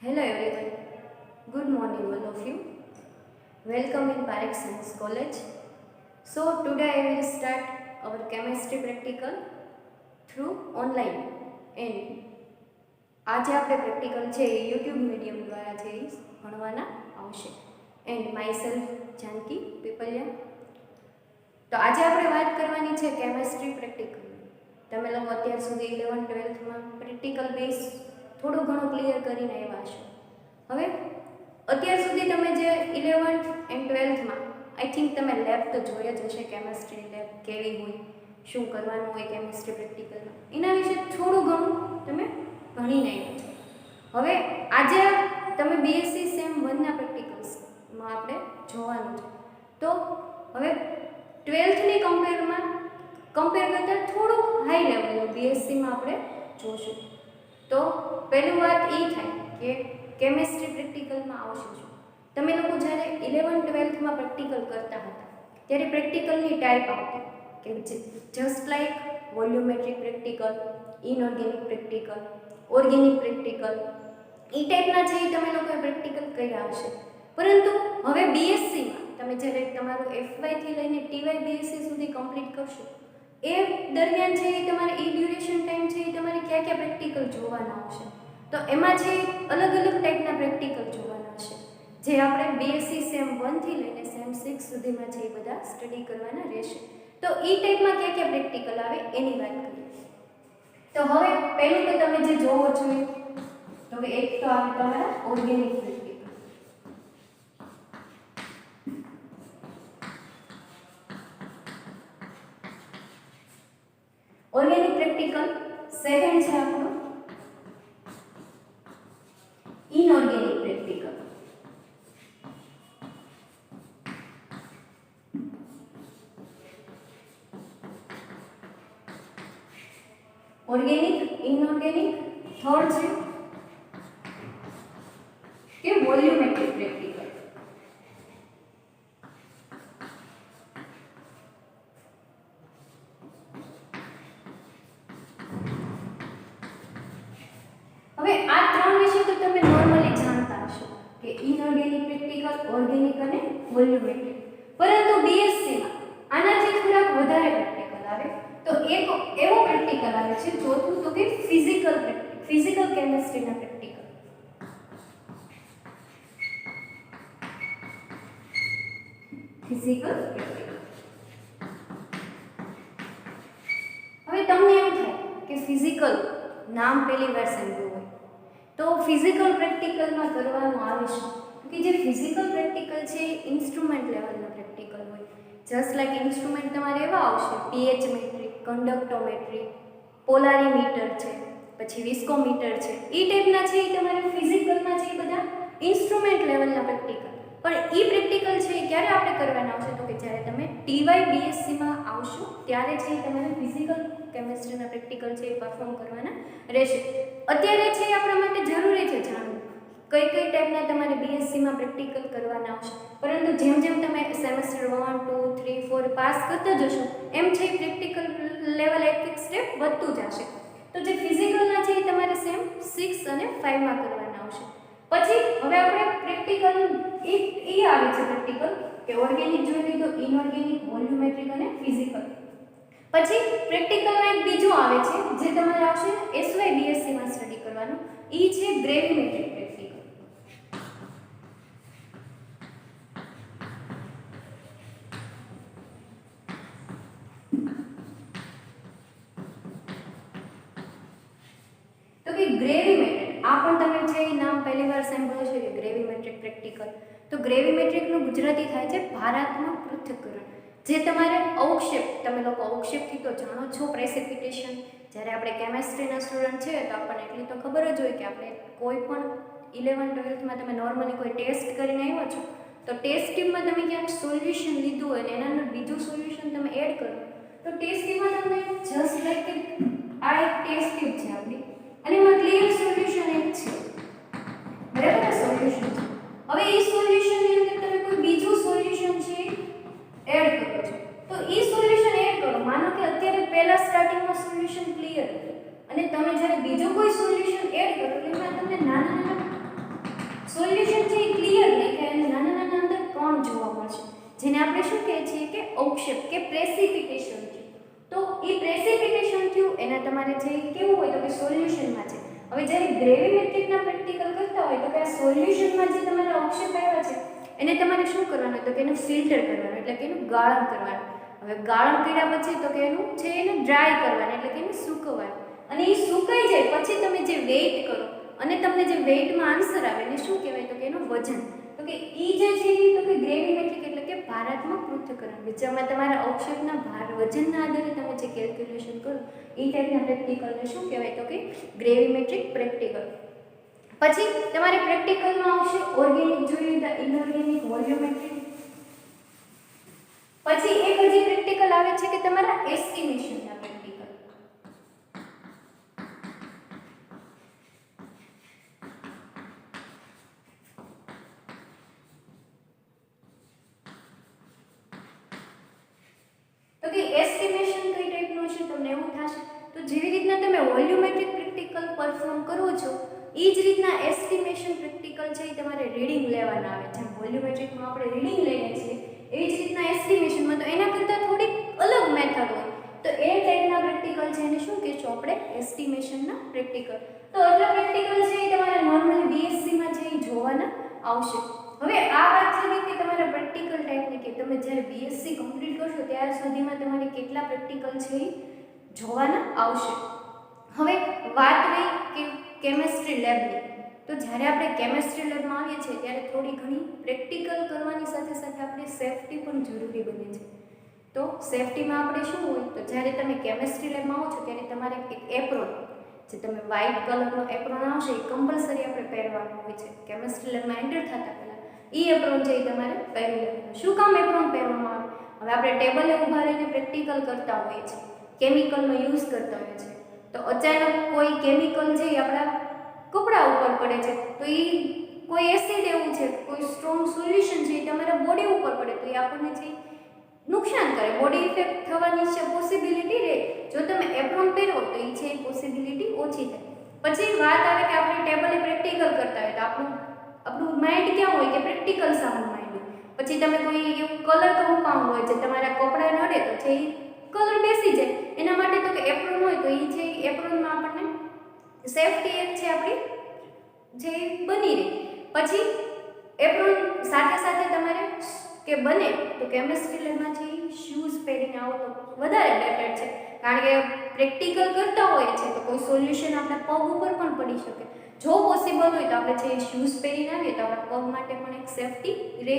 Hello everyone. Good morning all of you. Welcome in Parekh Science College. So today I will start our chemistry practical through online and આજે આપણે practical છે એ YouTube medium દ્વારા છે એ ભણવાના આવશે and myself Janki Pipaliya. તો આજે આપણે વાત કરવાની છે કેમેસ્ટ્રી પ્રેક્ટિકલ. તમે લોકો અત્યાર સુધી 11th-12thમાં પ્રેક્ટિકલ બેઝ થોડું ઘણું ક્લિયર કરીને આવ્યા છો. હવે અત્યાર સુધી તમે જે 11th એન્ડ 12thમાં આઈ થિંક તમે લેબ તો જોઈ જ હશે, કેમેસ્ટ્રી લેબ કેવી હોય, શું કરવાનું હોય કેમેસ્ટ્રી પ્રેક્ટિકલમાં, એના વિશે થોડું ઘણું તમે ભણીને આવ્યા છો. હવે આજે તમે બીએસસી સેમ 1ના પ્રેક્ટિકલ્સમાં આપણે જોવાનું છે. તો હવે 12thની કમ્પેર કરતાં થોડુંક હાઈ લેવલનું બીએસસીમાં આપણે જોશું. તો પહેલું વાત એ થાય કે કેમેસ્ટ્રી પ્રેક્ટિકલમાં આવશે શું. તમે લોકો જ્યારે 11th-12thમાં પ્રેક્ટિકલ કરતા હતા ત્યારે પ્રેક્ટિકલની ટાઈપ આવતી કે just like volumetric practical, inorganic practical, organic practical, એ ટાઈપના છે એ તમે લોકોએ પ્રેક્ટિકલ કર્યા હશે. પરંતુ હવે બીએસસીમાં તમે જ્યારે તમારું FYથી લઈને TY બીએસસી સુધી કમ્પ્લીટ કરશો એ દરમિયાન છે એ તમારે એ ડ્યુરેશન ટાઈમ છે એ તમારે ક્યાં ક્યાં પ્રેક્ટિકલ જોવાના આવશે. તો એમાં છે અલગ અલગ ટાઈપના પ્રેક્ટિકલ જોવાના હશે જે આપણે બીએસસી સેમ 1થી લઈને સેમ 6 સુધીમાં છે એ બધા સ્ટડી કરવાના રહેશે. તો એ ટાઈપમાં ક્યાં ક્યાં પ્રેક્ટિકલ આવે એની વાત કરીએ. તો હવે પહેલું તો તમે જે જોવો છો તો એક તો આવે તમારા organic practical. Organic practical. Second છે આપણું inorganic practical. Organic, inorganic. Third છે કે વોલ્યુમેટ્રિક પ્રેક્ટિકલ. હવે આ ત્રણ વિશે તો તમે નોર્મલી જાણતા હશો કે ઇનઓર્ગેનિક પ્રેક્ટિકલ, ઓર્ગેનિક અને વોલ્યુમેટ્રિક. પરંતુ બીએસસીમાં આનાથી થોડાક વધારે પ્રેક્ટિકલ આવે. તો એક એવો પ્રેક્ટિકલ આવે છે ચોથું તો કે ફિઝિકલ કેમેસ્ટ્રીના પ્રેક્ટિકલ. Physical practical. હવે તમને એમ થાય કે ફિઝિકલ નામ પહેલી વાર સાંભળ્યું હોય તો ફિઝિકલ પ્રેક્ટિકલમાં કરવાનું આવે છે કે જે ફિઝિકલ પ્રેક્ટિકલ છે એ ઇન્સ્ટ્રુમેન્ટ લેવલના પ્રેક્ટિકલ હોય. જસ્ટ લાઈક ઇન્સ્ટ્રુમેન્ટ તમારે એવા આવશે pH મેટ્રિક, કન્ડક્ટોમેટ્રી, પોલારીમીટર છે, પછી વિસ્કોમીટર છે, એ ટાઈપના છે એ તમારે ફિઝિકલમાં છે એ બધા ઇન્સ્ટ્રુમેન્ટ લેવલના પ્રેક્ટિકલ. પણ એ પ્રેક્ટિકલ છે એ ક્યારે આપણે કરવાના આવશે તો કે જ્યારે તમે TY બીએસસીમાં આવશો ત્યારે છે એ તમારે ફિઝિકલ કેમેસ્ટ્રીના પ્રેક્ટિકલ છે એ પરફોર્મ કરવાના રહેશે. અત્યારે છે એ આપણા માટે જરૂરી છે જાણવું કઈ કઈ ટાઈપના તમારે બીએસસીમાં પ્રેક્ટિકલ કરવાના આવશે. પરંતુ જેમ જેમ તમે સેમેસ્ટર 1, 2, 3, 4 પાસ કરતા જશો એમ છે એ પ્રેક્ટિકલ લેવલ એક સ્ટેપ વધતું જશે. તો જે ફિઝિકલના છે એ તમારે સેમ 6 અને 5માં કરવાના આવશે. પછી હવે આપણે પ્રેક્ટિકલ એ આવે છે પ્રેક્ટિકલ કે ઓર્ગેનિક જોઈ લીધું, ઇનઓર્ગેનિક, વોલ્યુમેટ્રિક અને ફિઝિકલ. પછી પ્રેક્ટિકલમાં એક બીજું આવે છે જે તમારે આવશે SY બીએસસીમાં સ્ટડી કરવાનું, એ છે ગ્રેવિમેટ્રિક પ્રેક્ટિકલ. તો કે ગ્રેવિમેટ્રિક આ પણ તમે છે એ નામ પહેલી વાર સાંભળ્યું છે કે ગ્રેવિમેટ્રિક પ્રેક્ટિકલ. તો ગ્રેવિમેટ્રિકનું ગુજરાતી થાય છે ભારાત્મક પૃથ્થકરણ. જે તમારે અવક્ષેપ, તમે લોકો અવક્ષેપથી તો જાણો છો, પ્રેસિપિટેશન. જ્યારે આપણે કેમેસ્ટ્રીના સ્ટુડન્ટ છે તો આપણને એટલી તો ખબર જ હોય કે આપણે કોઈ પણ 11th-12thમાં તમે નોર્મલી કોઈ ટેસ્ટ કરીને આવ્યા છો તો ટેસ્ટ ટ્યુબમાં તમે ક્યાંક સોલ્યુશન લીધું હોય ને એના બીજું સોલ્યુશન તમે એડ કરો તો ટેસ્ટ ટ્યુબમાં તમને જસ્ટ લાઈક આ એક ટેસ્ટ ટ્યુબ છે આપણી અને એમાં ક્લિયર સોલ્યુશન એક છે, બરાબર? આ સોલ્યુશન છે. હવે એ સોલ્યુશનની અંદર તમે કોઈ બીજું સોલ્યુશન છે એડ કરો છો તો એ સોલ્યુશન એડ કરો. માનો કે અત્યારે પહેલા સ્ટાર્ટિંગમાં સોલ્યુશન ક્લિયર હતું અને તમે જ્યારે બીજું કોઈ સોલ્યુશન એડ કરો એટલે એમાં તમને નાના નાના જે ક્લિયર દેખાય અને નાના નાના અંદર કણ જોવા મળશે, જેને આપણે શું કહીએ છીએ કે અવક્ષેપ કે પ્રેસિપિટેશન થયું. તો એ પ્રેસિપિટેશન થયું એના તમારે જે કેવું હોય તો કે સોલ્યુશનમાં છે. હવે જ્યારે ગ્રેવિમેટ્રિકના પ્રેક્ટિકલ કરતા હોય તો કે આ સોલ્યુશનમાં જે તમારા અવક્ષેપ આવ્યા છે એને તમારે શું કરવાનું તો કે એનું ફિલ્ટર કરવાનું, એટલે કે એનું ગાળણ કરવાનું. હવે ગાળણ કર્યા પછી તો કે એનું છે એને ડ્રાય કરવાનું, એટલે કે એને સૂકવવાનું. અને એ સુકાઈ જાય પછી તમે જે વેઇટ કરો અને તમને જે વેઇટમાં આન્સર આવે એને શું કહેવાય તો કે એનું વજન. તો કે એ જે છે તો કે ગ્રેવિમેટ્રિક એટલે કે ભારાત્મક પૃથ્થકરણ, જેમાં તમારા અવક્ષેપના ભાર વજનના આધારે તમે જે કેલ્ક્યુલેશન કરો એ ટાઈપના પ્રેક્ટિકલને શું કહેવાય તો કે ગ્રેવિમેટ્રિક પ્રેક્ટિકલ. પછી તમારે પ્રેક્ટિકલમાં આવશે ઓર્ગેનિક જોઈ લીધા, ઇનઓર્ગેનિક, વોલ્યુમેટ્રિક. પછી એક હજી પ્રેક્ટિકલ આવે છે કે તમારા એસ્ટિમેશનના પ્રેક્ટિકલ. તો કે એસ્ટિમેશન કઈ ટાઈપનું છે તમને એવું થશે તો જેવી રીતના તમે વોલ્યુમેટ્રિક પ્રેક્ટિકલ પરફોર્મ કરો છો એ જ રીતના એસ્ટિમેશન પ્રેક્ટિકલ છે એ તમારે રીડિંગ લેવાના આવે. જેમ વોલ્યુમેટ્રિકમાં આપણે રીડિંગ લઈએ છીએ એવી જ રીતના એસ્ટિમેશનમાં તો એના કરતાં થોડીક અલગ મેથડ હોય તો એ ટાઈપના પ્રેક્ટિકલ છે એને શું કહેશું આપણે એસ્ટિમેશનના પ્રેક્ટિકલ. તો આટલા પ્રેક્ટિકલ છે એ તમારે નોર્મલી બીએસસીમાં છે એ જોવાના આવશે. હવે આ વાત છે કે તમારા પ્રેક્ટિકલ ટાઈપની કે તમે જ્યારે બીએસસી કમ્પ્લીટ કરશો ત્યાર સુધીમાં તમારે કેટલા પ્રેક્ટિકલ છે એ જોવાના આવશે. હવે વાત રહી કે કેમેસ્ટ્રી લેબની, તો જ્યારે આપણે કેમેસ્ટ્રી લેબમાં આવીએ છીએ ત્યારે થોડી ઘણી પ્રેક્ટિકલ કરવાની સાથે સાથે આપણે સેફટી પણ જરૂરી બને છે. તો સેફટીમાં આપણે શું હોય તો જ્યારે તમે કેમેસ્ટ્રી લેબમાં આવો છો ત્યારે તમારે એક એપ્રોન, જે તમે વ્હાઇટ કલરનો એપ્રોન આવશે એ કમ્પલસરી આપણે પહેરવાનું હોય છે. કેમેસ્ટ્રી લેબમાં એન્ટર થતા પહેલાં એ એપ્રોન છે એ તમારે પહેરી લેવાનું. શું કામ એપ્રોન પહેરવામાં આવે? હવે આપણે ટેબલે ઊભા રહીને પ્રેક્ટિકલ કરતા હોઈએ છીએ, કેમિકલનો યુઝ કરતા હોઈએ છીએ, તો અચાનક કોઈ કેમિકલ છે એ આપણા કપડા ઉપર પડે છે, તો એ કોઈ એસિડ એવું છે, કોઈ સ્ટ્રોંગ સોલ્યુશન છે એ તમારા બોડી ઉપર પડે તો એ આપણને છે નુકસાન કરે, બોડી ઇફેક્ટ થવાની છે પોસિબિલિટી રહે. જો તમે એપ્રોન પહેરો તો એ છે પોસિબિલિટી ઓછી થાય. પછી વાત આવે કે આપણે ટેબલે પ્રેક્ટિકલ કરતા હોય તો આપણું માઇન્ડ ક્યાં હોય કે પ્રેક્ટિકલ સામું માઇન્ડ હોય. પછી તમે કોઈ એવું કલર કમ્પાઉન્ડ હોય જે તમારા કપડાને અડે તો છે એ કલર બેસી જાય. એના માટે તો કે એપ્રોન હોય તો એ છે એપ્રોનમાં આપણને સેફટી એક છે આપણી જે બની રહે. પછી એપ્રોન સાથે સાથે તમારે કે બને તો કેમેસ્ટ્રી લેબમાં છે શૂઝ પહેરીને આવો તો વધારે બેટર છે, કારણ કે પ્રેક્ટિકલ કરતા હોય છે તો કોઈ સોલ્યુશન આપણા પગ ઉપર પણ પડી શકે. જો પોસિબલ હોય તો આપણે છે શૂઝ પહેરીને આવીએ તો આપણા પગ માટે પણ એક સેફટી રહે.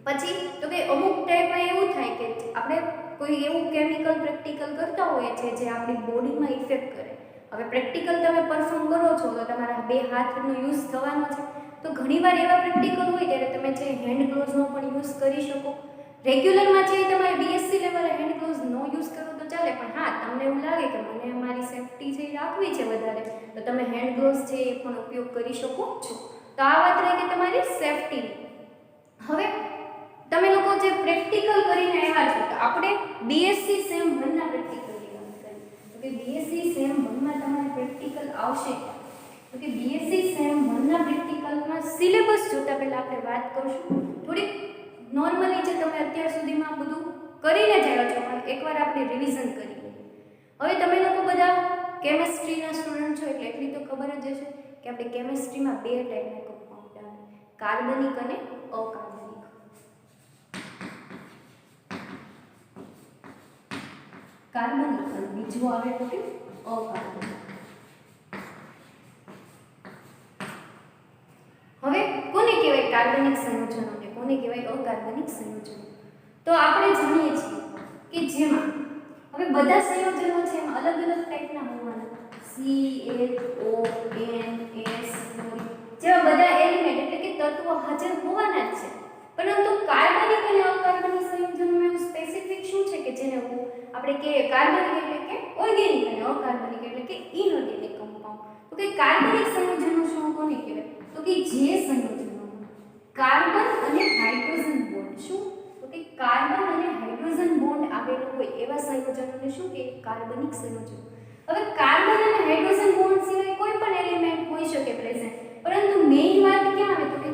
પછી તો કે અમુક ટાઈમમાં એવું થાય કે આપણે કોઈ એવું કેમિકલ પ્રેક્ટિકલ કરતા હોઈએ છીએ જે આપણી બોડીમાં ઇફેક્ટ કરે. હવે પ્રેક્ટિકલ તમે પરફોર્મ કરો છો તો તમારા બે હાથનો યુઝ થવાનો છે, તો ઘણીવાર એવા પ્રેક્ટિકલ હોય ત્યારે તમે છે હેન્ડ ગ્લોવ્સનો પણ યુઝ કરી શકો. રેગ્યુલરમાં છે તમારે બીએસસી લેવલે હેન્ડ ગ્લોવ્સ નો યુઝ કરો તો ચાલે, પણ હા તમને એવું લાગે કે મને મારી સેફટી છે એ રાખવી છે વધારે તો તમે હેન્ડ ગ્લોવ્સ છે એ પણ ઉપયોગ કરી શકો છો. તો આ વાત રહી કે તમારી સેફટી. હવે તમે લોકો જે પ્રેક્ટિકલ કરીને આવ્યા છો તો આપણે બીએસસી સેમ 1 ના પ્રેક્ટિકલની વાત કરીએ તો કે બીએસસી સેમ 1 માં તમારે પ્રેક્ટિકલ આવશે. તો કે બીએસસી સેમ 1 ના પ્રેક્ટિકલમાં સિલેબસ જોતા પહેલા આપણે વાત કરશું થોડીક નોર્મલી જે તમે અત્યાર સુધીમાં બધું કરીને જ આવ્યા છો પણ એકવાર આપણે રિવિઝન કરી લઈએ. હવે તમે લોકો બધા કેમેસ્ટ્રીના સ્ટુડન્ટ છો એટલે એટલી તો ખબર જ હશે કે આપણે કેમેસ્ટ્રીમાં બે ટાઈપના કમ્પાઉન્ડ આવે, કાર્બનિક અને અકાર્બનિક. કાર્બનિક અને બીજું આવે તો કે અકાર્બનિક. હવે કોને કહેવાય કાર્બનિક સંયોજનો અને કોને કહેવાય અકાર્બનિક સંયોજનો? તો આપણે જાણીએ છીએ કે જેમાં હવે બધા સંયોજનો છે એમાં અલગ અલગ ટાઈપના હોવાના, CHONS જેવા બધા એલિમેન્ટ એટલે કે તત્વો હાજર હોવાના જ છે. પરંતુ કાર્બનિક અને અકાર્બનિક સંયોજનોમાં એવું સ્પેસિફિક શું છે કે જેને આપણે કે કાર્બનિક એટલે કે ઓર્ગેનિક અને અકાર્બનિક એટલે કે ઇનઓર્ગેનિક કમ્પાઉન્ડ. તો કે કાર્બનિક સંયોજનો શું કોને કહેવાય? તો કે જે સંયોજનોમાં કાર્બન અને હાઇડ્રોજન બોન્ડ શું તો કે કાર્બન અને હાઇડ્રોજન બોન્ડ આવેલો હોય એવા સંયોજનોને શું કે કાર્બનિક સંયોજનો. હવે કાર્બન અને હાઇડ્રોજન બોન્ડ સિવાય કોઈ પણ એલિમેન્ટ હોઈ શકે પ્રેઝન્ટ, પરંતુ મેઇન વાત ક્યાં આવે તો કે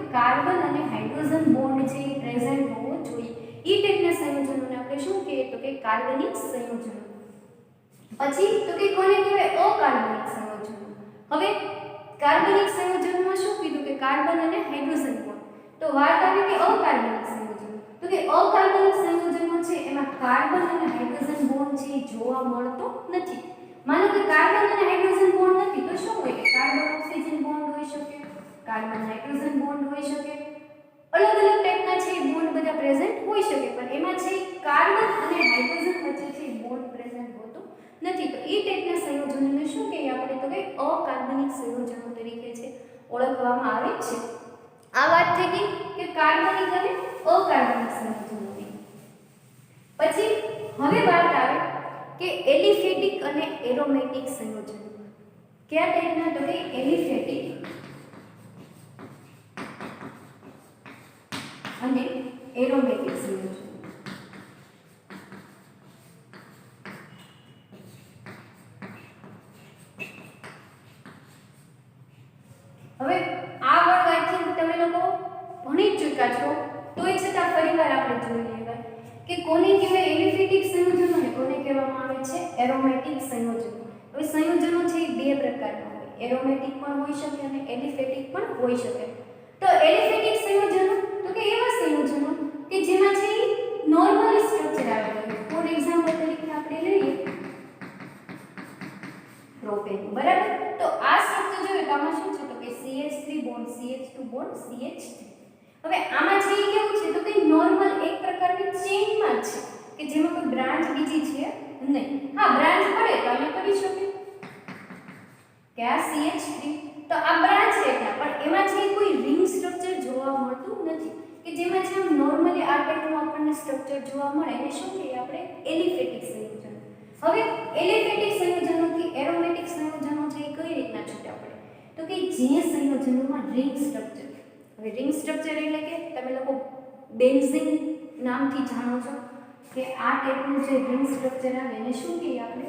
કાર્બનિક સંયોજનો. પછી તો કે કોને કહેવાય અકાર્બનિક સંયોજનો. હવે કાર્બનિક સંયોજનમાં શું કીધું કે કાર્બન અને હાઇડ્રોજન બોન્ડ. તો વાત આવી કે અકાર્બનિક સંયોજનો. તો કે અકાર્બનિક સંયોજનો છે એમાં કાર્બન અને હાઇડ્રોજન બોન્ડ છે એ જોવા મળતો નથી. માનો કે કાર્બન અને હાઇડ્રોજન બોન્ડ નથી તો શું હોય કે કાર્બન ઓક્સિજન બોન્ડ હોઈ શકે, કાર્બન નાઇટ્રોજન બોન્ડ હોઈ શકે, અલગ અલગ ટાઈપના છે બોન્ડ બધા પ્રેઝન્ટ હોઈ શકે, પણ એમાં છે કાર્બન અને હાઇડ્રોજન વચ્ચે છે બોન્ડ પ્રેઝન્ટ હોતો નથી. તો એ ટાઈપના સંયોજનોને શું કહીએ આપણે તો કે અકાર્બનિક સંયોજનો તરીકે છે ઓળખવામાં આવે છે. આ વાત થઈ ગઈ કે કાર્બનિક અને અકાર્બનિક સંયોજનોની. પછી હવે વાત આવે કે એલિફેટિક અને એરોમેટિક સંયોજનો. કયા ટાઈપના તો કે એલિફેટિક અને એરોમેટિક સંયોજનો. હવે આ વર્ગ આઈ થિંક તમે લોકો ભણી ચૂક્યા છો, તોય છતાં ફરીવાર આપણે જોઈ લેવા કે કોને કહેવાય એલિફેટિક સંયોજનો અને કોને કહેવામાં આવે છે એરોમેટિક સંયોજનો. હવે સંયોજનો છે એ બે પ્રકારના હોય, એરોમેટિક પણ હોઈ શકે અને એલિફેટિક પણ હોઈ શકે. તો એલિફેટિક સંયોજનો તો કે એવા સંયોજનો કે જેમાં છે નોર્મલ સ્ટ્રક્ચર આવેલું હોય. ફોર એક્ઝામ્પલ તરીકે આપણે લઈએ પ્રોપેન, બરાબર. તો આ સ્ટ્રક્ચર જોઈએ તો આમાં શું છે તો કે CH3 bond CH2 bond CH3. હવે આમાં છે એ કેવું છે તો કે નોર્મલ એક પ્રકારની ચેઇનમાં છે કે જેમાં કોઈ બ્રાન્ચ બીજી છે નહીં. હા, બ્રાન્ચ પડે તો અમે કરી શકીએ કે આ CH3 તો આ બ્રાન્ચ રેખા, પણ એમાં છે કોઈ રિંગ સ્ટ્રક્ચર જોવા મળતું નથી કે જેમાં છે નોર્મલી આ ટાઈપનું આપણને સ્ટ્રક્ચર જોવા મળે એને શું કહીએ આપણે એલિફેટિક સંયોજન. હવે એલિફેટિક સંયોજનોથી એરોમેટિક સંયોજનો છે એ કઈ રીતના છૂટા પડે તો કે જે સંયોજનોમાં રિંગ સ્ટ્રક્ચર. હવે રિંગ સ્ટ્રક્ચર એટલે કે તમે લોકો બેન્ઝીન નામથી જાણો છો કે આ ટાઈપનું જે રિંગ સ્ટ્રક્ચર આવે એને શું કહીએ આપણે,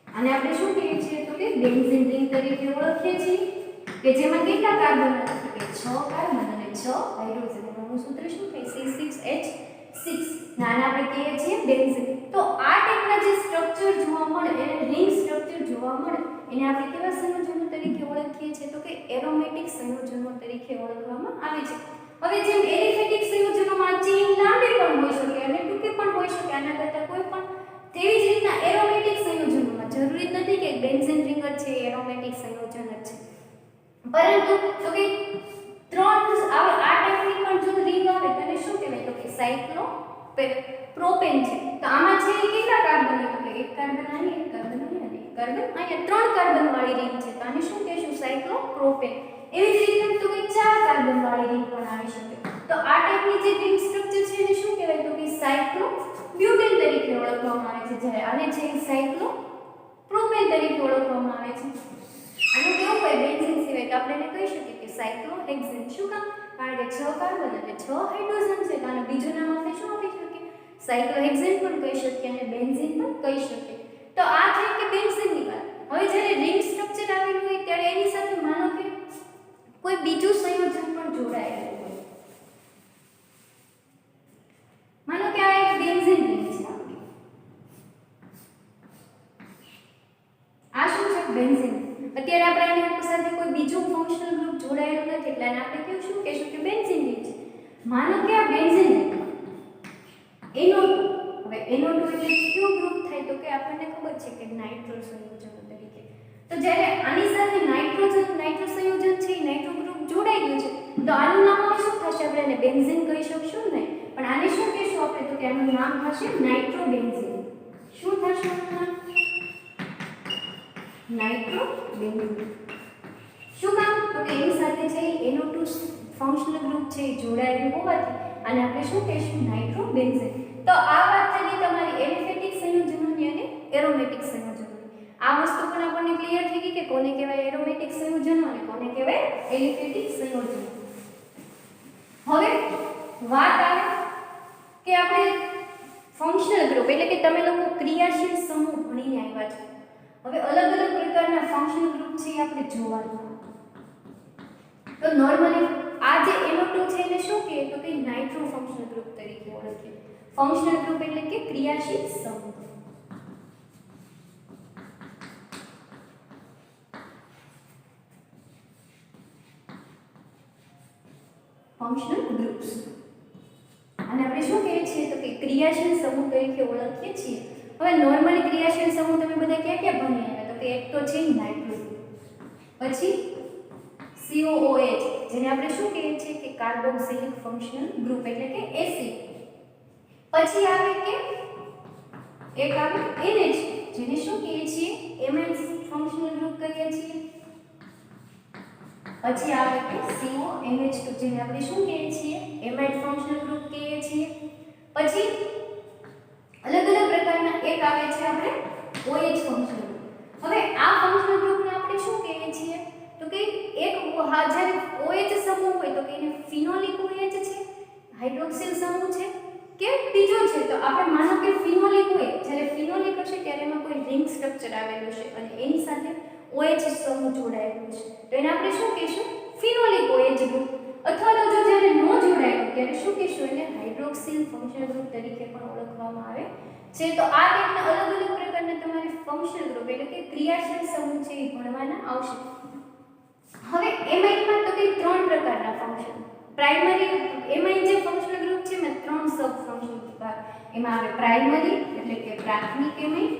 અને આપણે શું કહીએ છીએ તો કે બેન્ઝીન રિંગ તરીકે ઓળખીએ છીએ કે જેમાં કેટલા કાર્બન છે કે 6 કાર્બન અને 6 હાઇડ્રોજન. એનું સૂત્ર શું થાય C6H6. નાના આપણે કહીએ છીએ બેન્ઝીન. તો આ ટાઈપના જે સ્ટ્રક્ચર જોવા મળે એને રિંગ સ્ટ્રક્ચર જોવા મળે એને આપણે કેવા સંયોજનો તરીકે ઓળખીએ છીએ તો કે એરોમેટિક સંયોજનો તરીકે ઓળખવામાં આવે છે. હવે જેમ એલિફેટિક સંયોજનોમાં ચેઇન લાંબી પણ હોઈ શકે અને ટૂંકી પણ હોઈ શકે, આના કરતાં કોઈ પણ, તેવી જ રીતના એરોમેટિક સંયોજનોમાં જરૂરી નથી કે બેન્ઝીન રિંગ જ છે એરોમેટિક સંયોજન જ છે, પરંતુ તો કે ત્રણ આ ટાઈપની પણ જો રિંગ આવે તેને શું કહેવાય તો કે સાયક્લો પ્રોપેન છે. તો આમાં છે કેટલા કાર્બન તો કે એક કાર્બન અહીં, એક કાર્બન અહીં અને એક કાર્બન અહીંયા, ત્રણ કાર્બન વાળી રિંગ છે તો આને શું કહેશું સાયક્લો પ્રોપેન. એવી જ રીતે તો કે ચાર કાર્બન વાળી રિંગ પણ આવી શકે. તો આ ટાઈપની જે રિંગ સ્ટ્રક્ચર છે એને શું કહેવાય તો કે સાયક્લો બ્યુટેન તરીકે ઓળખવામાં આવે છે, જ્યારે આને છે સાયક્લો પ્રોપેન તરીકે ઓળખવામાં આવે છે. આનું કેવું હોય બેન્ઝીન સિવાય તો આપણે એને કહી શકીએ કે સાયક્લોહેક્સેન. શું કામ? કારણ કે 6 કાર્બન અને 6 હાઇડ્રોજન છે તો આનું બીજું નામ આપણે શું આપી શકીએ સાયક્લોહેક્સેન પણ કહી શકીએ અને બેન્ઝીન પણ કહી શકીએ. તો આ છે કે બેન્ઝીનની વાત. હવે જ્યારે રિંગ સ્ટ્રક્ચર આવેલું હોય ત્યારે એની સાથે માનો કે કોઈ બીજું સંયોજન પણ જોડાયેલું હોય. માનો કે આ એક બેન્ઝીન રિંગ છે આપણી, આ શું છે બેન્ઝીન. અત્યારે આપણે આની સાથે કોઈ બીજું ફંક્શનલ ગ્રુપ જોડાયેલું નથી એટલે આને આપણે કેવું શું કહેશું કે બેન્ઝીન રિંગ છે. માનો કે આ બેન્ઝીન NO2. હવે NO2 એટલે કયું ગ્રુપ થાય તો કે આપણને ખબર છે કે નાઇટ્રો સંયોજનો તરીકે. તો જ્યારે આની સાથે નાઇટ્રો સંયોજન છે નાઇટ્રો ગ્રુપ જોડાઈ ગયું છે તો આનું નામ શું થશે? આપણે એને બેન્ઝીન કહી શકશું નહીં, પણ આને શું કહેશું આપણે તો કે આનું નામ થશે નાઇટ્રોબેન્ઝીન. શું થશે આનું નામ? નાઇટ્રોબેન્ઝીન. શું કામ? તો કે એની સાથે છે NO2 ફંક્શનલ ગ્રુપ છે જોડાયેલું હોવાથી આને આપણે શું કહેશું નાઇટ્રોબેન્ઝીન. તો આ વાત થઈ ગઈ તમારી એલિફેટિક સંયોજનોની અને એરોમેટિક સંયોજનોની. આ વસ્તુ પણ આપણને ક્લિયર થઈ ગઈ કે કોને કહેવાય એરોમેટિક સંયોજનો અને કોને કહેવાય એલિફેટિક સંયોજનો. હવે વાત આવે કે આપણે ફંક્શનલ ગ્રુપ એટલે કે તમે લોકો ક્રિયાશીલ સમૂહ ભણીને આવ્યા છો. હવે અલગ અલગ પ્રકારના ફંક્શનલ ગ્રુપ છે એ આપણે જોવાનું. તો નોર્મલી આ જે NO2 છે એને શું કહીએ તો કે નાઇટ્રો ફંક્શનલ ગ્રુપ તરીકે ઓળખીએ. ફંક્શનલ ગ્રુપ એટલે કે ક્રિયાશીલ સમૂહ. ફંક્શનલ ગ્રુપ્સ અને આપણે શું કહીએ છીએ તો કે ક્રિયાશીલ સમૂહ તરીકે ઓળખીએ છીએ. હવે નોર્મલી ક્રિયાશીલ સમૂહ તમે બધા ક્યાં ક્યાં ભણી આવ્યા? તો કે એક તો છે નાઇટ્રોજન, પછી COOH જેને આપણે શું કહીએ છીએ કે કાર્બોક્સિલિક ફંક્શનલ ગ્રુપ એટલે કે એસિડ. પછી આવે કે એક આવે NH જેને શું કહીએ છીએ એમાઇડ ફંક્શનલ ગ્રુપ કહીએ છીએ. પછી આવે કે CONH2 જેને આપણે શું કહીએ છીએ એમાઇડ ફંક્શનલ ગ્રુપ કહીએ છીએ. પછી અલગ અલગ પ્રકારના એક આવે છે આપણે OH ફંક્શનલ ગ્રુપ. હવે આ ફંક્શનલ ગ્રુપને આપણે શું કહીએ છીએ તો કે એક જ્યારે OH સમૂહ હોય તો કે એને ફિનોલિક OH છે, હાઇડ્રોક્સિલ સમૂહ છે કે બીજો છે. તો આપણે માનો કે ફિનોલિક હોય, જ્યારે ફિનોલિક હશે ત્યારે એમાં કોઈ રિંગ સ્ટ્રક્ચર આવેલું છે અને એની સાથે OH સમૂહ જોડાયેલો છે તો એને આપણે શું કહીશું ફિનોલિક OH ગ્રુપ. અથવા તો જો જ્યારે ન જોડાયેલું ત્યારે શું કહીશું એને હાઇડ્રોક્સિલ ફંક્શનલ ગ્રુપ તરીકે પણ ઓળખવામાં આવે છે. તો આ ટાઈપના અલગ અલગ પ્રકારના તમારે ફંક્શનલ ગ્રુપ એટલે કે ક્રિયાશીલ સમૂહ છે એ ભણવાના આવશે. હવે એમાઇડમાં તો કે ત્રણ પ્રકારના ફંક્શન પ્રાઇમરી એમાઇડ જે ફંક્શનલ ગ્રુપ છે એમાં ત્રણ સબ ફંક્શનલ ગ્રુપ આવે. એમાં આવે પ્રાઇમરી એટલે કે પ્રાથમિક એમાઇડ,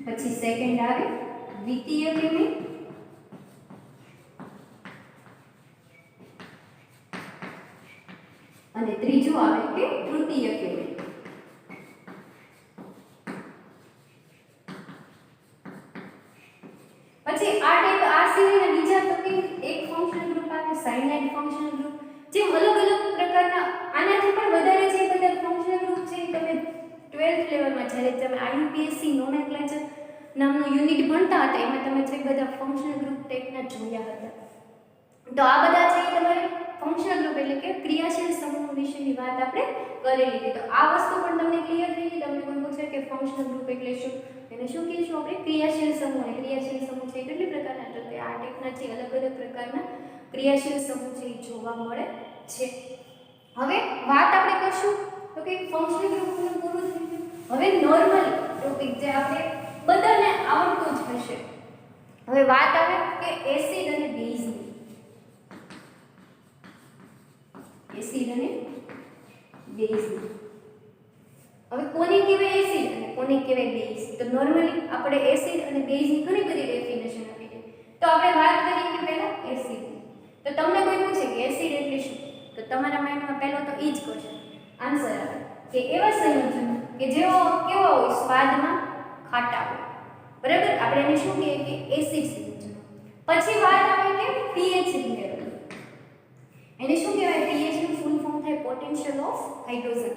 પછી સેકન્ડ આવે દ્વિતીયક એમાઇડ અને ત્રીજું આવે કે તૃતીયક એમાઇડ. પછી આ સિવાયના બીજા તો કે એક ફંક્શનલ ગ્રુપ આવે સાયનાઇડ ફંક્શનલ ગ્રુપ. જેમ અલગ અલગ પ્રકારના આનાથી પણ વધારે જે બધા ફંક્શનલ ગ્રુપ છે તમે 12th લેવલમાં જ્યારે તમે IUPAC નોમેનક્લેચર નામનું યુનિટ ભણતા હતા એમાં તમે જે બધા ફંક્શનલ ગ્રુપ ટાઈપના જોયા હતા. તો આ બધા છે તમારે ફંક્શનલ ગ્રુપ એટલે કે ક્રિયાશીલ સમૂહ વિશેની વાત આપણે કરી લીધી. તો આ વસ્તુ પણ તમને ક્લિયર થઈ ગઈ. તમને કોઈ પૂછે કે ફંક્શનલ ગ્રુપ એટલે શું, એને શું કહીશું આપણે ક્રિયાશીલ સમૂહ. અને ક્રિયાશીલ સમૂહ છે કેટલી પ્રકારના તો કે આ ટાઈપના છે અલગ અલગ પ્રકારના ક્રિયાશીલ સમૂહ છે જોવા મળે છે. હવે વાત આપણે કરશું તો કે ફંક્શનલ ગ્રુપનું પૂરું થઈ ગયું. હવે નોર્મલ ટોપિક જે આપણે બધાને આવડતું જ હશે. હવે વાત આવે કે એસિડ અને બેઝની. એસિડ અને બેઝની. હવે કોને કહેવાય એસિડ અને કોને કહેવાય બેઝ? તો નોર્મલી આપણે એસિડ અને બેઝની ઘણી બધી ડેફિનેશન આપી છે. તો આપણે વાત કરીએ કે પહેલા એસિડની. તો તમને કોઈ પૂછે કે એસિડ એટલે શું, તો તમારા માઇન્ડમાં પહેલો તો એ જ ક્વેશ્ચન આન્સર આવે કે એવા સંયોજનો કે જેઓ કેવા હોય સ્વાદમાં ખાટા હોય. બરાબર, આપણે એને શું કહીએ કે એસિડ સંયોજનો. પછી વાત આવે કે pH લેવલ. એને શું કહેવાય? pH નું ફૂલ ફોર્મ થાય પોટેન્શિયલ ઓફ હાઇડ્રોજન.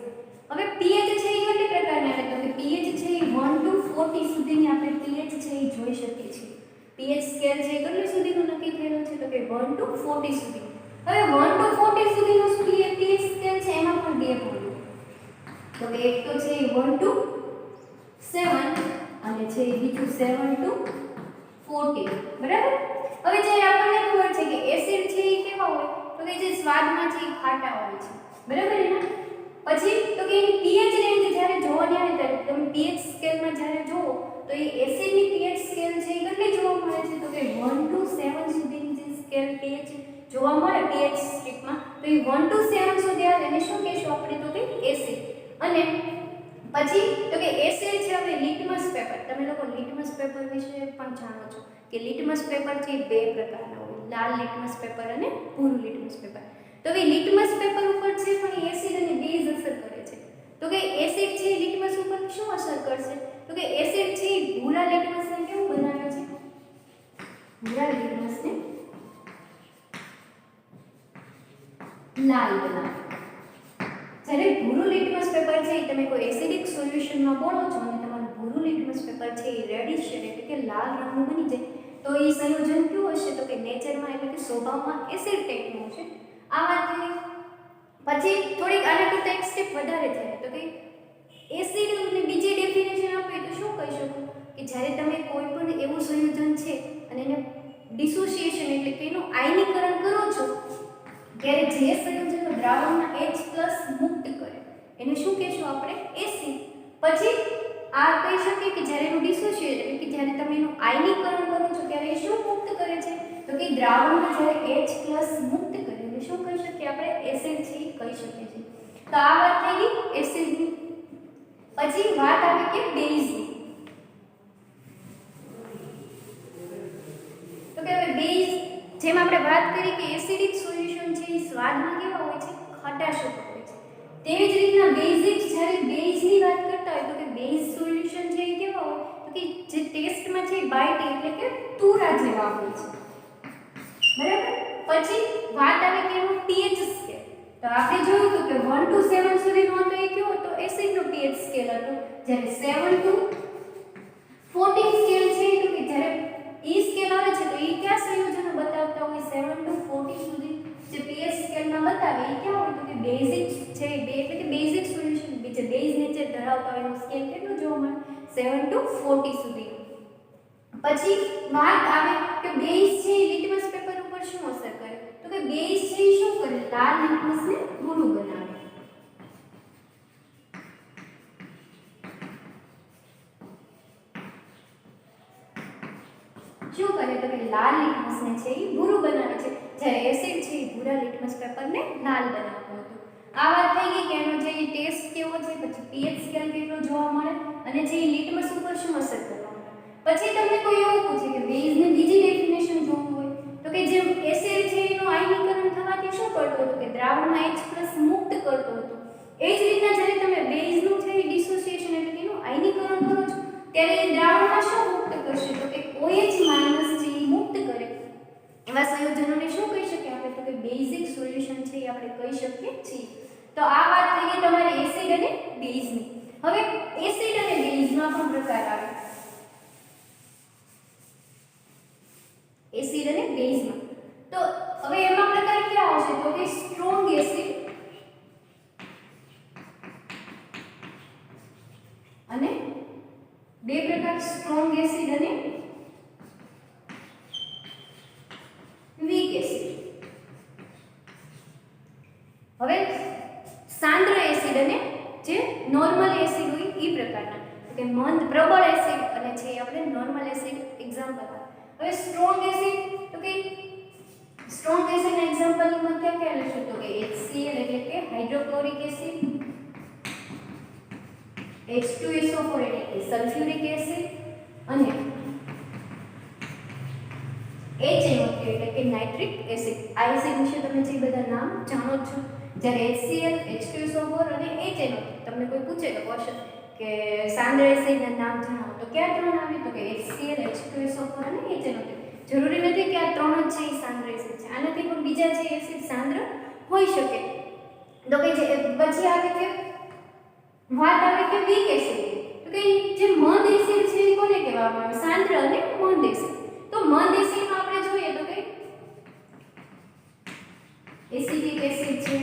હવે pH છે એ કેટલી પ્રકારના આવે તો કે pH છે એ 1 to 40 સુધીની આપણે pH છે એ જોઈ શકીએ છીએ. pH સ્કેલ છે કેટલી સુધીનું નક્કી થયેલું છે તો કે 1 to 40 સુધી. હવે 1 to 40 સુધીનું pH સ્કેલ છે એમાં પણ બે હોય. તો કે એક તો છે 1 to 7 અને છે બીજું 7 to 40. બરાબર. હવે જે આપણને ખબર છે કે એસિડ છે એ કેવા હોય તો કે જે સ્વાદમાં છે એ ખાટા હોય છે. બરાબર ને? પછી તો કે એની pH રેન્જ જ્યારે જોવાની આવે ત્યારે તમે pH સ્કેલમાં જ્યારે જોવો તો એ એસિડની pH સ્કેલ છે એ કેટલી જોવા મળે છે તો કે 1 to 7 સુધીની જે સ્કેલ pH જોવા મળે pH સ્ટ્રીપમાં તો એ 1 to 7 સુધી આવે એને શું કહેશું આપણે તો કે એસિડ. અને પછી તો કે એસિડ છે હવે લિટમસ પેપર. તમે લોકો લિટમસ પેપર વિશે પણ જાણો છો કે લિટમસ પેપર છે બે પ્રકારના હોય, લાલ લિટમસ પેપર અને ભૂરું લિટમસ પેપર. તો કે લિટમસ પેપર ઉપર છે પણ એસિડ અને બેઝ અસર કરે છે. તો કે એસિડ છે લિટમસ ઉપર શું અસર કરશે તો કે એસિડ છે ભૂરા લિટમસને કેવું બનાવે છે? ભૂરા લિટમસને લાલ બનાવે. જ્યારે ભૂરું લિટમસ પેપર છે તમે કોઈ એસિડિક સોલ્યુશનમાં બોલો છો અને તમારું ભૂરું લિટમસ પેપર છે એ રેડિશ શેડ એટલે કે લાલ રંગનું બની જાય તો એ સંયોજન કેવું હશે તો કે નેચરમાં એટલે કે સ્વભાવમાં એસિડ ટાઈપનું હશે. આ વાત થઈ. પછી થોડીક આના કરતાં એક સ્ટેપ વધારે થાય તો કે એસિડની બીજી ડેફિનેશન આપે તો શું કહી શકો કે જ્યારે તમે કોઈ પણ એવું સંયોજન છે અને એને ડિસોસિએશન એટલે કે એનું આયનીકરણ કરો છો ત્યારે જે સંયોજનો દ્રાવણમાં H+ મુક્ત કરે એને શું કહેશું આપણે? એસિડ. પછી આ કહી શકીએ કે જ્યારે એનું ડિસોસિએટ એટલે કે જ્યારે તમે એનું આયનીકરણ કરો છો ત્યારે એ શું મુક્ત કરે છે? તો કે દ્રાવણમાં જ્યારે H+ મુક્ત કરે એને શું કહી શકીએ આપણે? એસિડ છે કહી શકીએ છીએ. તો આ વાત થઈ ગઈ એસિડની. પછી વાત આવે કે બેઝની. તો કે હવે બેઝ જેમ આપણે વાત કરી કે એસિડિક સોલ્યુશન છે એ સ્વાદમાં કેવા હોય છે? ખટાશયુક્ત હોય છે. તેવી જ રીતના બેઝિક જ્યારે બેઝની વાત કરતા હોય તો કે બેઝ સોલ્યુશન છે એ કેવા હોય? તો કે જે ટેસ્ટમાં છે બાઇટી એટલે કે તુરા જેવા હોય છે. બરાબર. પછી વાત આવે કે એનો pH સ્કેલ. તો આપણે જોયું હતું કે 1 to 7 સુધીનો હતો એ કેવો હતો? એસિડનો pH સ્કેલ હતો. જ્યારે 7 to 14 સ્કેલ છે તો કે જ્યારે ઈ સ્કેલ આવે છે તો ઈ કયા સંયોજનો બતાવતા હોય? 7 to 14 સુધી જે pH સ્કેલમાં બતાવે એ ક્યાં હોય? તો કે બેઝિક છે બે એટલે કે બેઝિક સોલ્યુશન જે બેઝ નેચર ધરાવતા હોય એનો સ્કેલ કેટલો જોવા મળે? 7 to 40 સુધી. પછી વાત આવે કે બેઝ છે એ લિટમસ પેપર ઉપર શું અસર કરે? તો કે બેઝ છે એ શું કરે? લાલ લિટમસને ભૂરું બનાવે. શું કરે? તો કે લાલ લિટમસને છે એ ભૂરું બનાવે છે. જ્યારે એસિડ છે એ ભૂરા લિટમસ પેપરને લાલ બનાવતું હતું. આ વાત થઈ ગઈ કે એનો જે ટેસ્ટ કેવો છે, પછી pH સ્કેલ કેટલો જોવા મળે અને જે લિટમસ ઉપર શું અસર કરવા મળે. પછી તમને કોઈ એવું પૂછે કે બેઝની બીજી ડેફિનેશન જોવું હોય તો કે જે એસિડ છે એનું આયનીકરણ થવાથી શું કરતો હતો? કે દ્રાવણમાં H+ મુક્ત કરતો હતો. એ જ રીતના જ્યારે તમે બેઝનું છે એ ડિસોસિએશન એટલે કે એનું આયનીકરણ કરો છો ત્યારે એ દ્રાવણમાં શું મુક્ત કરશે? તો કે OH- છે એ મુક્ત કરે. એવા સંયોજનોને શું કહી શકીએ આપણે? તો કે બેઝિક સોલ્યુશન છે એ આપણે કહી શકીએ છીએ. તો આ વાત થઈ ગઈ તમારી એસિડ અને બેઝની. હવે એસિડ અને બેઝમાં પણ પ્રકાર આવે. એસિડ અને બેઝમાં તો હવે એમાં પ્રકાર ક્યાં આવશે? તો કે સ્ટ્રોંગ એસિડ અને બે પ્રકાર સ્ટ્રોંગ એસિડ અને વીક એસિડ. હવે સાંદ્ર એસિડ અને જે નોર્મલ એસિડ હોય એ પ્રકારના કે મંદ પ્રબળ એસિડ અને છે આપણે નોર્મલ એસિડ એક્ઝામ્પલ. હવે સ્ટ્રોંગ એસિડ તો કે સ્ટ્રોંગ એસિડ એક્ઝામ્પલમાં ક્યાં ક્યાં લઈશું? તો કે HCl એટલે કે હાઇડ્રોક્લોરિક એસિડ, H2SO4 એટલે કે સલ્ફ્યુરિક એસિડ અને HNO3 એટલે કે નાઇટ્રિક એસિડ. આ એસિડ વિશે તમે જે બધા નામ જાણો છો. જ્યારે HCl, H2SO4 અને HNO3 તમને કોઈ પૂછે તો ક્વેશ્ચન કે સાંદ્ર એસિડના નામ જણાવો તો કયા ત્રણ આવે? તો કે HCl, H2SO4 અને HNO3. જરૂરી નથી કે આ ત્રણ જ છે એ સાંદ્ર એસિડ છે. આનાથી પણ બીજા જે એસિડ સાંદ્ર હોઈ શકે. તો કે જે પછી આવે કે વાત આવે કે વીક એસિડ. તો કે જે મંદ એસિડ છે એ કોને કહેવામાં આવે? સાંદ્ર અને મંદ એસિડ. તો મંદ એસિડમાં આપણે જોઈએ તો કે એસિટિક એસિડ છે,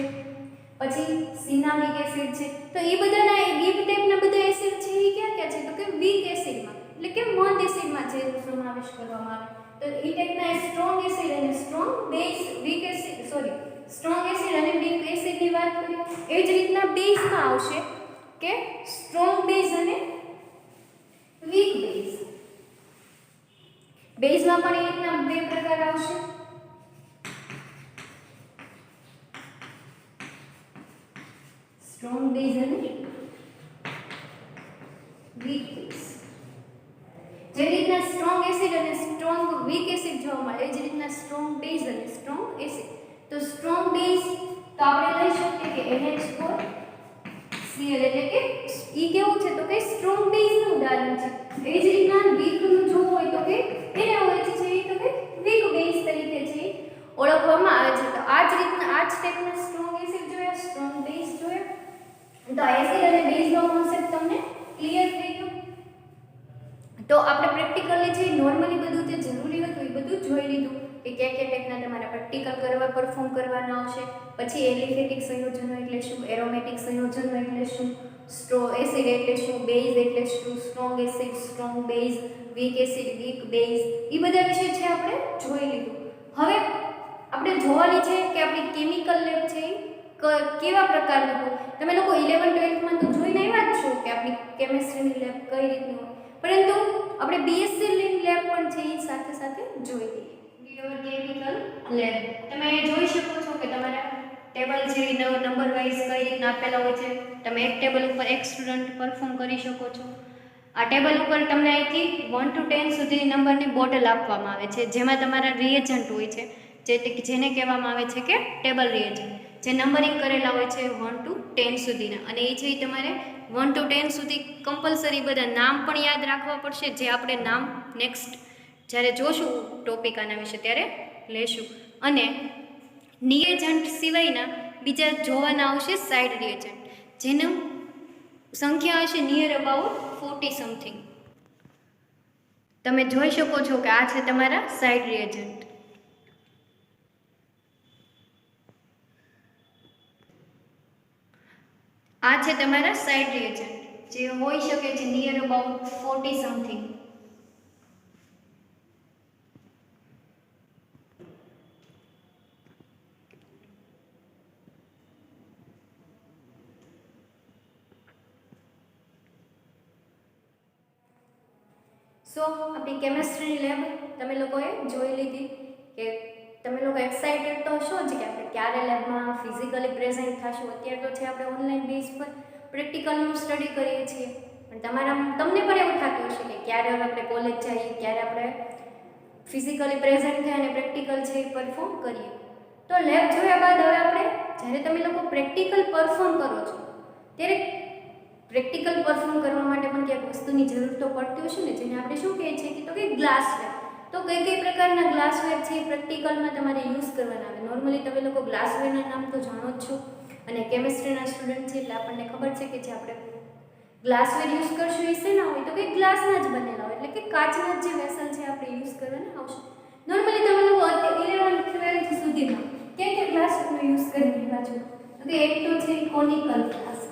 પછી સિનામિક એસિડ છે. તો એ બધાના એ ટાઈપના બધા એસિડ છે એ ક્યાં ક્યાં છે? તો કે વીક એસિડમાં એટલે કે મંદ એસિડમાં છે એનો સમાવેશ કરવામાં આવે. તો એ ટાઈપના સ્ટ્રોંગ એસિડ અને strong base weak acid strong acid અને વીક એસિડની વાત કરીએ એ જ રીતના બેઝમાં આવશે કે સ્ટ્રોંગ બેઝ અને વીક બેઝ. બેઝમાં પણ એ રીતના બે પ્રકાર આવશે. સ્ટ્રોંગ બેઝ અને વીક બેઝ. જે રીતના સ્ટ્રોંગ એસિડ અને સ્ટ્રોંગ વીક એસિડ જોવા મળે એ જ રીતના સ્ટ્રોંગ બેઝ અને સ્ટ્રોંગ એસિડ. તો સ્ટ્રોંગ બેઝ તો આપણે લઈ શકીએ કે NH4Cl એટલે કે ઈ કેવું છે? તો કે સ્ટ્રોંગ બેઝનું ઉદાહરણ છે. એ જ રીતના વીકનું જોવું હોય તો કે NaOH છે એ તો કે વીક બેઝ તરીકે છે ઓળખવામાં આવે છે. તો આ જ રીતના આ જ ટાઈપના સ્ટ્રોંગ એસિડ જોયા, સ્ટ્રોંગ બેઝ જોયા. તો એસિડ અને બેઝનો કોન્સેપ્ટ તમને ક્લિયર થઈ ગયો. તો આપણે પ્રેક્ટિકલી જે નોર્મલી બધું જે જરૂરી હતું એ બધું જોઈ લીધું કે કયા કયા ટાઈપના તમારા પ્રેક્ટિકલ પરફોર્મ કરવાના આવશે. પછી એલિફેટિક સંયોજનો એટલે શું, એરોમેટિક સંયોજનો એટલે શું, એસિડ એટલે શું, બેઝ એટલે શું, strong acid, strong base, weak acid, weak base, એ બધા વિશે છે આપણે જોઈ લીધું. હવે આપણે જોવાની છે કે આપણી કેમિકલ લેબ છે એ કેવા પ્રકારની હોય. તમે લોકો 11th 12th માં તો જોઈને આવ્યા જ છો કે આપણી કેમેસ્ટ્રીની લેબ કઈ રીતની હોય, પરંતુ આપણે બીએસસી લેબ પણ છે એ સાથે સાથે જોઈ લઈએ. કેમિકલ લેબ તમે જોઈ શકો છો કે તમારા ટેબલ છે નંબર વાઇઝ કઈ રીતના આપેલા હોય છે. તમે એક ટેબલ ઉપર એક સ્ટુડન્ટ પરફોર્મ કરી શકો છો. આ ટેબલ ઉપર તમને અહીંથી 1 to 10 સુધી નંબરની બોટલ આપવામાં આવે છે, જેમાં તમારા રિએજન્ટ હોય છે, જેને કહેવામાં આવે છે કે ટેબલ રિએજન્ટ, જે નંબરિંગ કરેલા હોય છે 1 to 10 સુધીના. અને એ છે તમારે 1 to 10 સુધી કમ્પલસરી બધા નામ પણ યાદ રાખવા પડશે, જે આપણે નામ નેક્સ્ટ જ્યારે જોશું ટોપિક આના વિશે ત્યારે લેશું. અને રિએજન્ટ સિવાયના બીજા જોવાના આવશે સાઇડ રિએજન્ટ, જેનું સંખ્યા હશે નિયર અબાઉટ 40 સમથિંગ. તમે જોઈ શકો છો કે આ છે તમારા સાઇડ રિએજન્ટ. આ છે તમારા સાઇડ રિએજન્ટ, જે હોઈ શકે છે નિયર અબાઉટ 40 સમથિંગ. સો આપણી કેમેસ્ટ્રીની લેબ તમે લોકોએ જોઈ લીધી કે તમે લોકો એક્સાઇટેડ તો હશો જ કે આપણે ક્યારે લેબમાં ફિઝિકલી પ્રેઝન્ટ થશું. અત્યારે તો છે આપણે ઓનલાઈન બેઝ પર પ્રેક્ટિકલનું સ્ટડી કરીએ છીએ, પણ તમને પણ એવું થતું હશે કે ક્યારે હવે આપણે કોલેજ જઈએ, ક્યારે આપણે ફિઝિકલી પ્રેઝન્ટ થઈ અને પ્રેક્ટિકલ છે એ પરફોર્મ કરીએ. તો લેબ જોયા બાદ હવે આપણે જ્યારે તમે લોકો પ્રેક્ટિકલ પરફોર્મ કરો છો ત્યારે પ્રેક્ટિકલ પરફોર્મ કરવા માટે પણ ક્યાંક વસ્તુની જરૂર તો પડતી હશે ને, જેને આપણે શું કહીએ છીએ કે તો કે ગ્લાસવેર. તો કઈ પ્રકારના ગ્લાસવેર છે એ પ્રેક્ટિકલમાં તમારે યુઝ કરવાના આવે. નોર્મલી તમે લોકો ગ્લાસવેરના નામ તો જાણો જ છો, અને કેમેસ્ટ્રીના સ્ટુડન્ટ છે એટલે આપણને ખબર છે કે જે આપણે ગ્લાસવેર યુઝ કરશું એ શેના હોય તો કે ગ્લાસના જ બનેલા હોય, એટલે કે કાચના જે વેસલ છે આપણે યુઝ કરવાના આવશે. નોર્મલી તમે લોકો 11th 12th સુધીમાં ક્યાં ગ્લાસવેરનો યુઝ કરી રહ્યા છો તો કે એક તો છે કોનિકલ ગ્લાસ.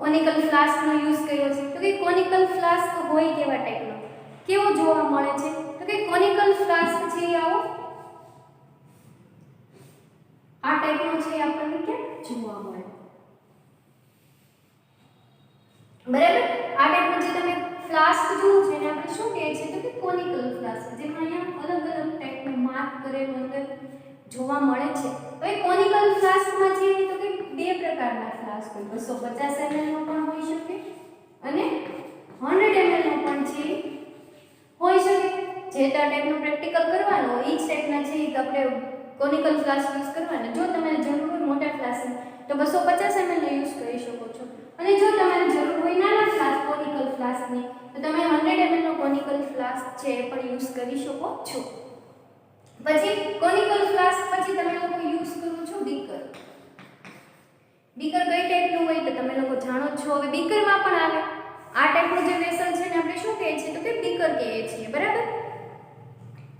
કોનિકલ ફ્લાસ્કનો યુઝ કર્યો છે. તો કે કોનિકલ ફ્લાસ્ક હોય કેવા ટાઈપનો, કેવો જોવા મળે છે તો કે કોનિકલ ફ્લાસ્ક છે આવો આ ટાઈપનો છે આપણને ક્યાં જોવા મળે. બરાબર, આ ટાઈપનો જે તમે ફ્લાસ્ક જુઓ છો એને આપણે શું કહીએ છીએ તો કે કોનિકલ ફ્લાસ્ક, જેમાં અહીંયા અલગ અલગ ટાઈપનું માર્ક કરેલું અંદર જોવા મળે છે. હવે કોનિકલ ફ્લાસ્કમાં છે તો કે બે પ્રકારના ફ્લાસ્ક હોય, 250 ml નો પણ હોઈ શકે અને 100 ml નો પણ છે હોઈ શકે. જે ટાઈપનું પ્રેક્ટિકલ કરવાનું હોય એ જ ટાઈપના છે આપણે કોનિકલ ફ્લાસ્ક યુઝ કરવાના. જો તમારે જરૂર હોય મોટા ફ્લાસ્ક તો 250 ml નો યુઝ કરી શકો છો, અને જો તમારે જરૂર હોય નાના ફ્લાસ્ક કોનિકલ ફ્લાસ્કની તો તમે 100 ml નો કોનિકલ ફ્લાસ્ક છે એ પણ યુઝ કરી શકો છો. પછી કોનિકલ ફ્લાસ્ક પછી તમે લોકો યુઝ કરો છો બીકર. બીકર કઈ ટાઈપનું હોય તો તમે લોકો જાણો જ છો. હવે બીકરમાં પણ આવે આ ટાઈપનું જે વેસલ છે ને આપણે શું કહીએ છીએ તો કે બીકર કહીએ છીએ. બરાબર,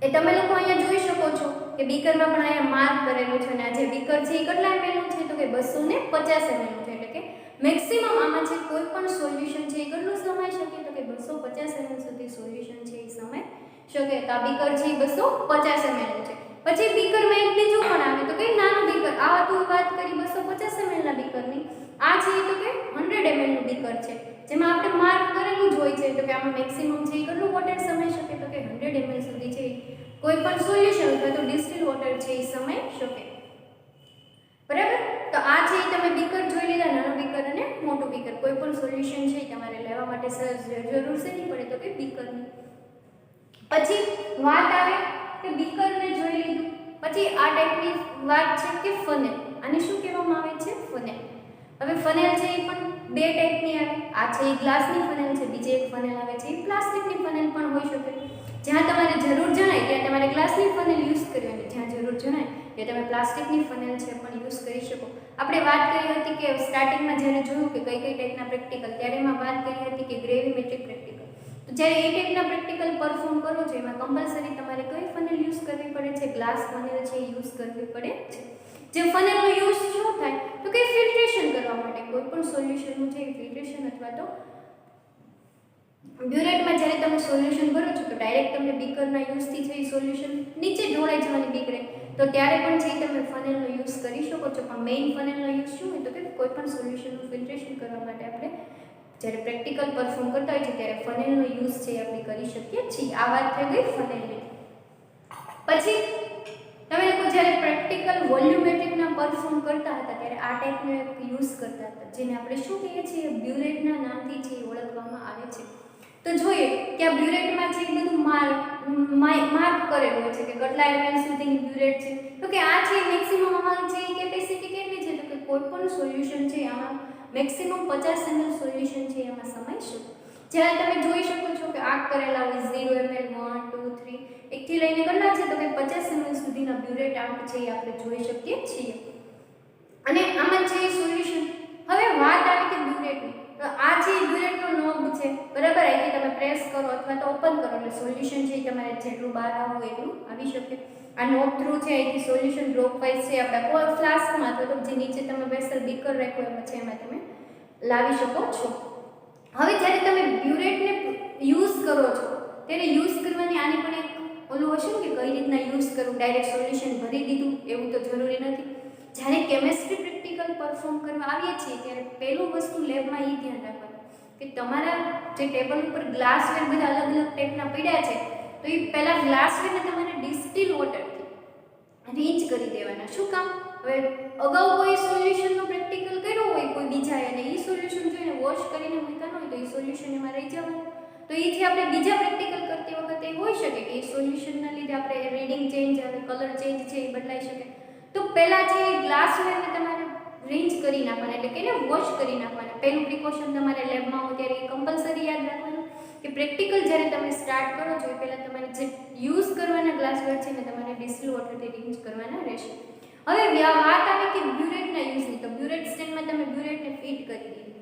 એ તમે લોકો અહીંયા જોઈ શકો છો કે બીકરમાં પણ અહીંયા માર્ક કરેલું છે, અને આ જે બીકર છે એ કેટલા ml નું છે તો કે 250 ml નું છે. એટલે કે મેક્સિમમ આમાં છે કોઈ પણ સોલ્યુશન છે એ કેટલું સમાઈ શકે તો કે 250 ml સુધી સોલ્યુશન છે એ સમાઈ શકે. તો આ બીકર છે એ 250 ml નું છે. પછી બીકરમાં એક બીજું પણ આવે તો કે નાનું બીકર. આ તો વાત કરી 250 ml ના બીકરની. આ છે તો કે 100 ml નું બીકર છે, જેમાં આપણે માર્ક કરેલું જ હોય છે તો કે આમાં મેક્સિમમ છે એ કેટલું વોટર સમાઈ શકે તો કે 100 ml સુધી છે કોઈ પણ સોલ્યુશન અથવા તો ડિસ્ટિલ વોટર છે એ સમાઈ શકે. બરાબર, તો આ છે તમે બીકર જોઈ લીધા, નાનું બીકર અને મોટું બીકર. કોઈ પણ સોલ્યુશન છે તમારે લેવા માટે જરૂર છે નહીં પડે તો કે બીકરની. પછી વાત આવે કે બીકરને જોઈ લીધું, પછી આ ટાઈપની વાત છે કે ફનેલ. આને શું કહેવામાં આવે છે? ફનેલ. હવે ફનેલ છે એ પણ બે ટાઈપની આવે. આ છે એ ગ્લાસની ફનેલ છે, બીજી એક ફનેલ આવે છે એ પ્લાસ્ટિકની ફનેલ પણ હોઈ શકે. જ્યાં તમારે જરૂર જણાય ત્યાં તમારે ગ્લાસની ફનેલ યુઝ કરવાની, જ્યાં જરૂર જણાય ત્યાં તમે પ્લાસ્ટિકની ફનેલ છે પણ યુઝ કરી શકો. આપણે વાત કરી હતી કે સ્ટાર્ટિંગમાં જ્યારે જોયું કે કઈ કઈ ટાઈપના પ્રેક્ટિકલ, ત્યારે એમાં વાત કરી હતી કે ગ્રેવીમેટ્રિક પ્રેક્ટિકલ. તો જ્યારે એ ટાઈપના પ્રેક્ટિકલ પરફોર્મ કરો છો એમાં કમ્પલસરી તમારે કઈ ફનેલ યુઝ કરવી પડે છે? ગ્લાસ ફનેલ છે એ યુઝ કરવી પડે છે. જે ફનેલનો યુઝ શું થાય તો કે ફિલ્ટ્રેશન કરવા માટે, કોઈ પણ સોલ્યુશનનું છે ફિલ્ટ્રેશન અથવા તો બ્યુરેટમાં જ્યારે તમે સોલ્યુશન ભરો છો તો ડાયરેક્ટ તમને બીકરના યુઝથી છે એ સોલ્યુશન નીચે ઢોળાઈ જવાની બીક રહે, તો ત્યારે પણ છે તમે ફનેલનો યુઝ કરી શકો છો. પણ મેઇન ફનેલનો યુઝ શું હોય તો કે કોઈ પણ સોલ્યુશનનું ફિલ્ટ્રેશન કરવા માટે આપણે જ્યારે પ્રેક્ટિકલ પરફોર્મ કરતા હોય છે ત્યારે ફનેલનો યુઝ છે આપણે કરી શકીએ છીએ. આ વાત થઈ ગઈ ફનેલની. પછી તમે લોકો જ્યારે પ્રેક્ટિકલ વોલ્યુમેટ્રિકના પરફોર્મ કરતા હતા ત્યારે આ ટાઈપનો એક યુઝ કરતા હતા જેને આપણે શું કહીએ છીએ, બ્યુરેટના નામથી છે ઓળખવામાં આવે છે. તો જોઈએ કે આ બ્યુરેટમાં છે એ બધું માર્ક કરેલું હોય છે કે કેટલા ml સુધીની બ્યુરેટ છે. તો કે આ છે મેક્સિમમ અમારી છે કેપેસિટી કેટલી છે તો કે કોઈ પણ સોલ્યુશન છે આમાં મેક્સિમમ 50 ml સોલ્યુશન છે એમાં સમાઈ શકે. જ્યારે તમે જોઈ શકો છો કે આ કરેલા હોય 0 ml 1 2 3 એકથી લઈને કેટલા છે તો કે 50 ml સુધીના બ્યુરેટ આંક છે એ આપણે જોઈ શકીએ છીએ. અને આમાં છે સોલ્યુશન. હવે વાત આવી કે બ્યુરેટની, તો આ જે બ્યુરેટનો નોબ છે બરાબર, અહીંથી તમે પ્રેસ કરો અથવા તો ઓપન કરો એટલે સોલ્યુશન છે તમારે જેટલું બહાર આવવું એટલું આવી શકે. આ નોબ થ્રુ છે અહીંથી સોલ્યુશન ડ્રોપ વાઇઝ છે આપણા કોઈ ફ્લાસ્કમાં અથવા તો જે નીચે તમે વેસલ બીકર રાખ્યો એમાં છે એમાં તમે લાવી શકો છો. હવે જ્યારે તમે બ્યુરેટને યુઝ કરો છો ત્યારે યુઝ કરવાની આની પણ એક ઓલું હશે ને કે કઈ રીતના યુઝ કરવું, ડાયરેક્ટ સોલ્યુશન ભરી દીધું એવું તો જરૂરી નથી. જ્યારે કેમેસ્ટ્રી પ્રેક્ટિકલ પરફોર્મ કરવા આવીએ છીએ ત્યારે પહેલું વસ્તુ લેબમાં એ ધ્યાન રાખવાનું કે તમારા જે ટેબલ ઉપર ગ્લાસવેર બધા અલગ અલગ ટાઈપના પડ્યા છે તો એ પહેલાં ગ્લાસવેરને તમારે ડિસ્ટિલ વોટરથી રીંચ કરી દેવાના. શું કામ? હવે અગાઉ કોઈ સોલ્યુશનનું પ્રેક્ટિકલ કર્યું હોય કોઈ બીજાએ અને એ સોલ્યુશન જોઈને વોશ કરીને મૂક્યા હોય તો એ સોલ્યુશન એમાં રહી જવાનું. તો એથી આપણે બીજા પ્રેક્ટિકલ કરતી વખતે હોઈ શકે કે એ સોલ્યુશનના લીધે આપણે રીડિંગ ચેન્જ આવે, કલર ચેન્જ છે એ બદલાઈ શકે. તો પહેલાં જે ગ્લાસવેરને તમારે રીંચ કરી નાખવાના એટલે કે એને વોશ કરી નાખવાના. પહેલું પ્રિકોશન તમારે લેબમાં હોય ત્યારે એ કમ્પલસરી યાદ રાખવાનું કે પ્રેક્ટિકલ જ્યારે તમે સ્ટાર્ટ કરો છો એ પહેલાં તમારે જે યુઝ કરવાના ગ્લાસવેર છે ને તમારે ડિસ્ટિલ વોટરથી રીંચ કરવાના રહેશે. હવે વાત આવે કે બ્યુરેટના યુઝની, તો બ્યુરેટ સ્ટેન્ડમાં તમે બ્યુરેટને ફિટ કરી દીધી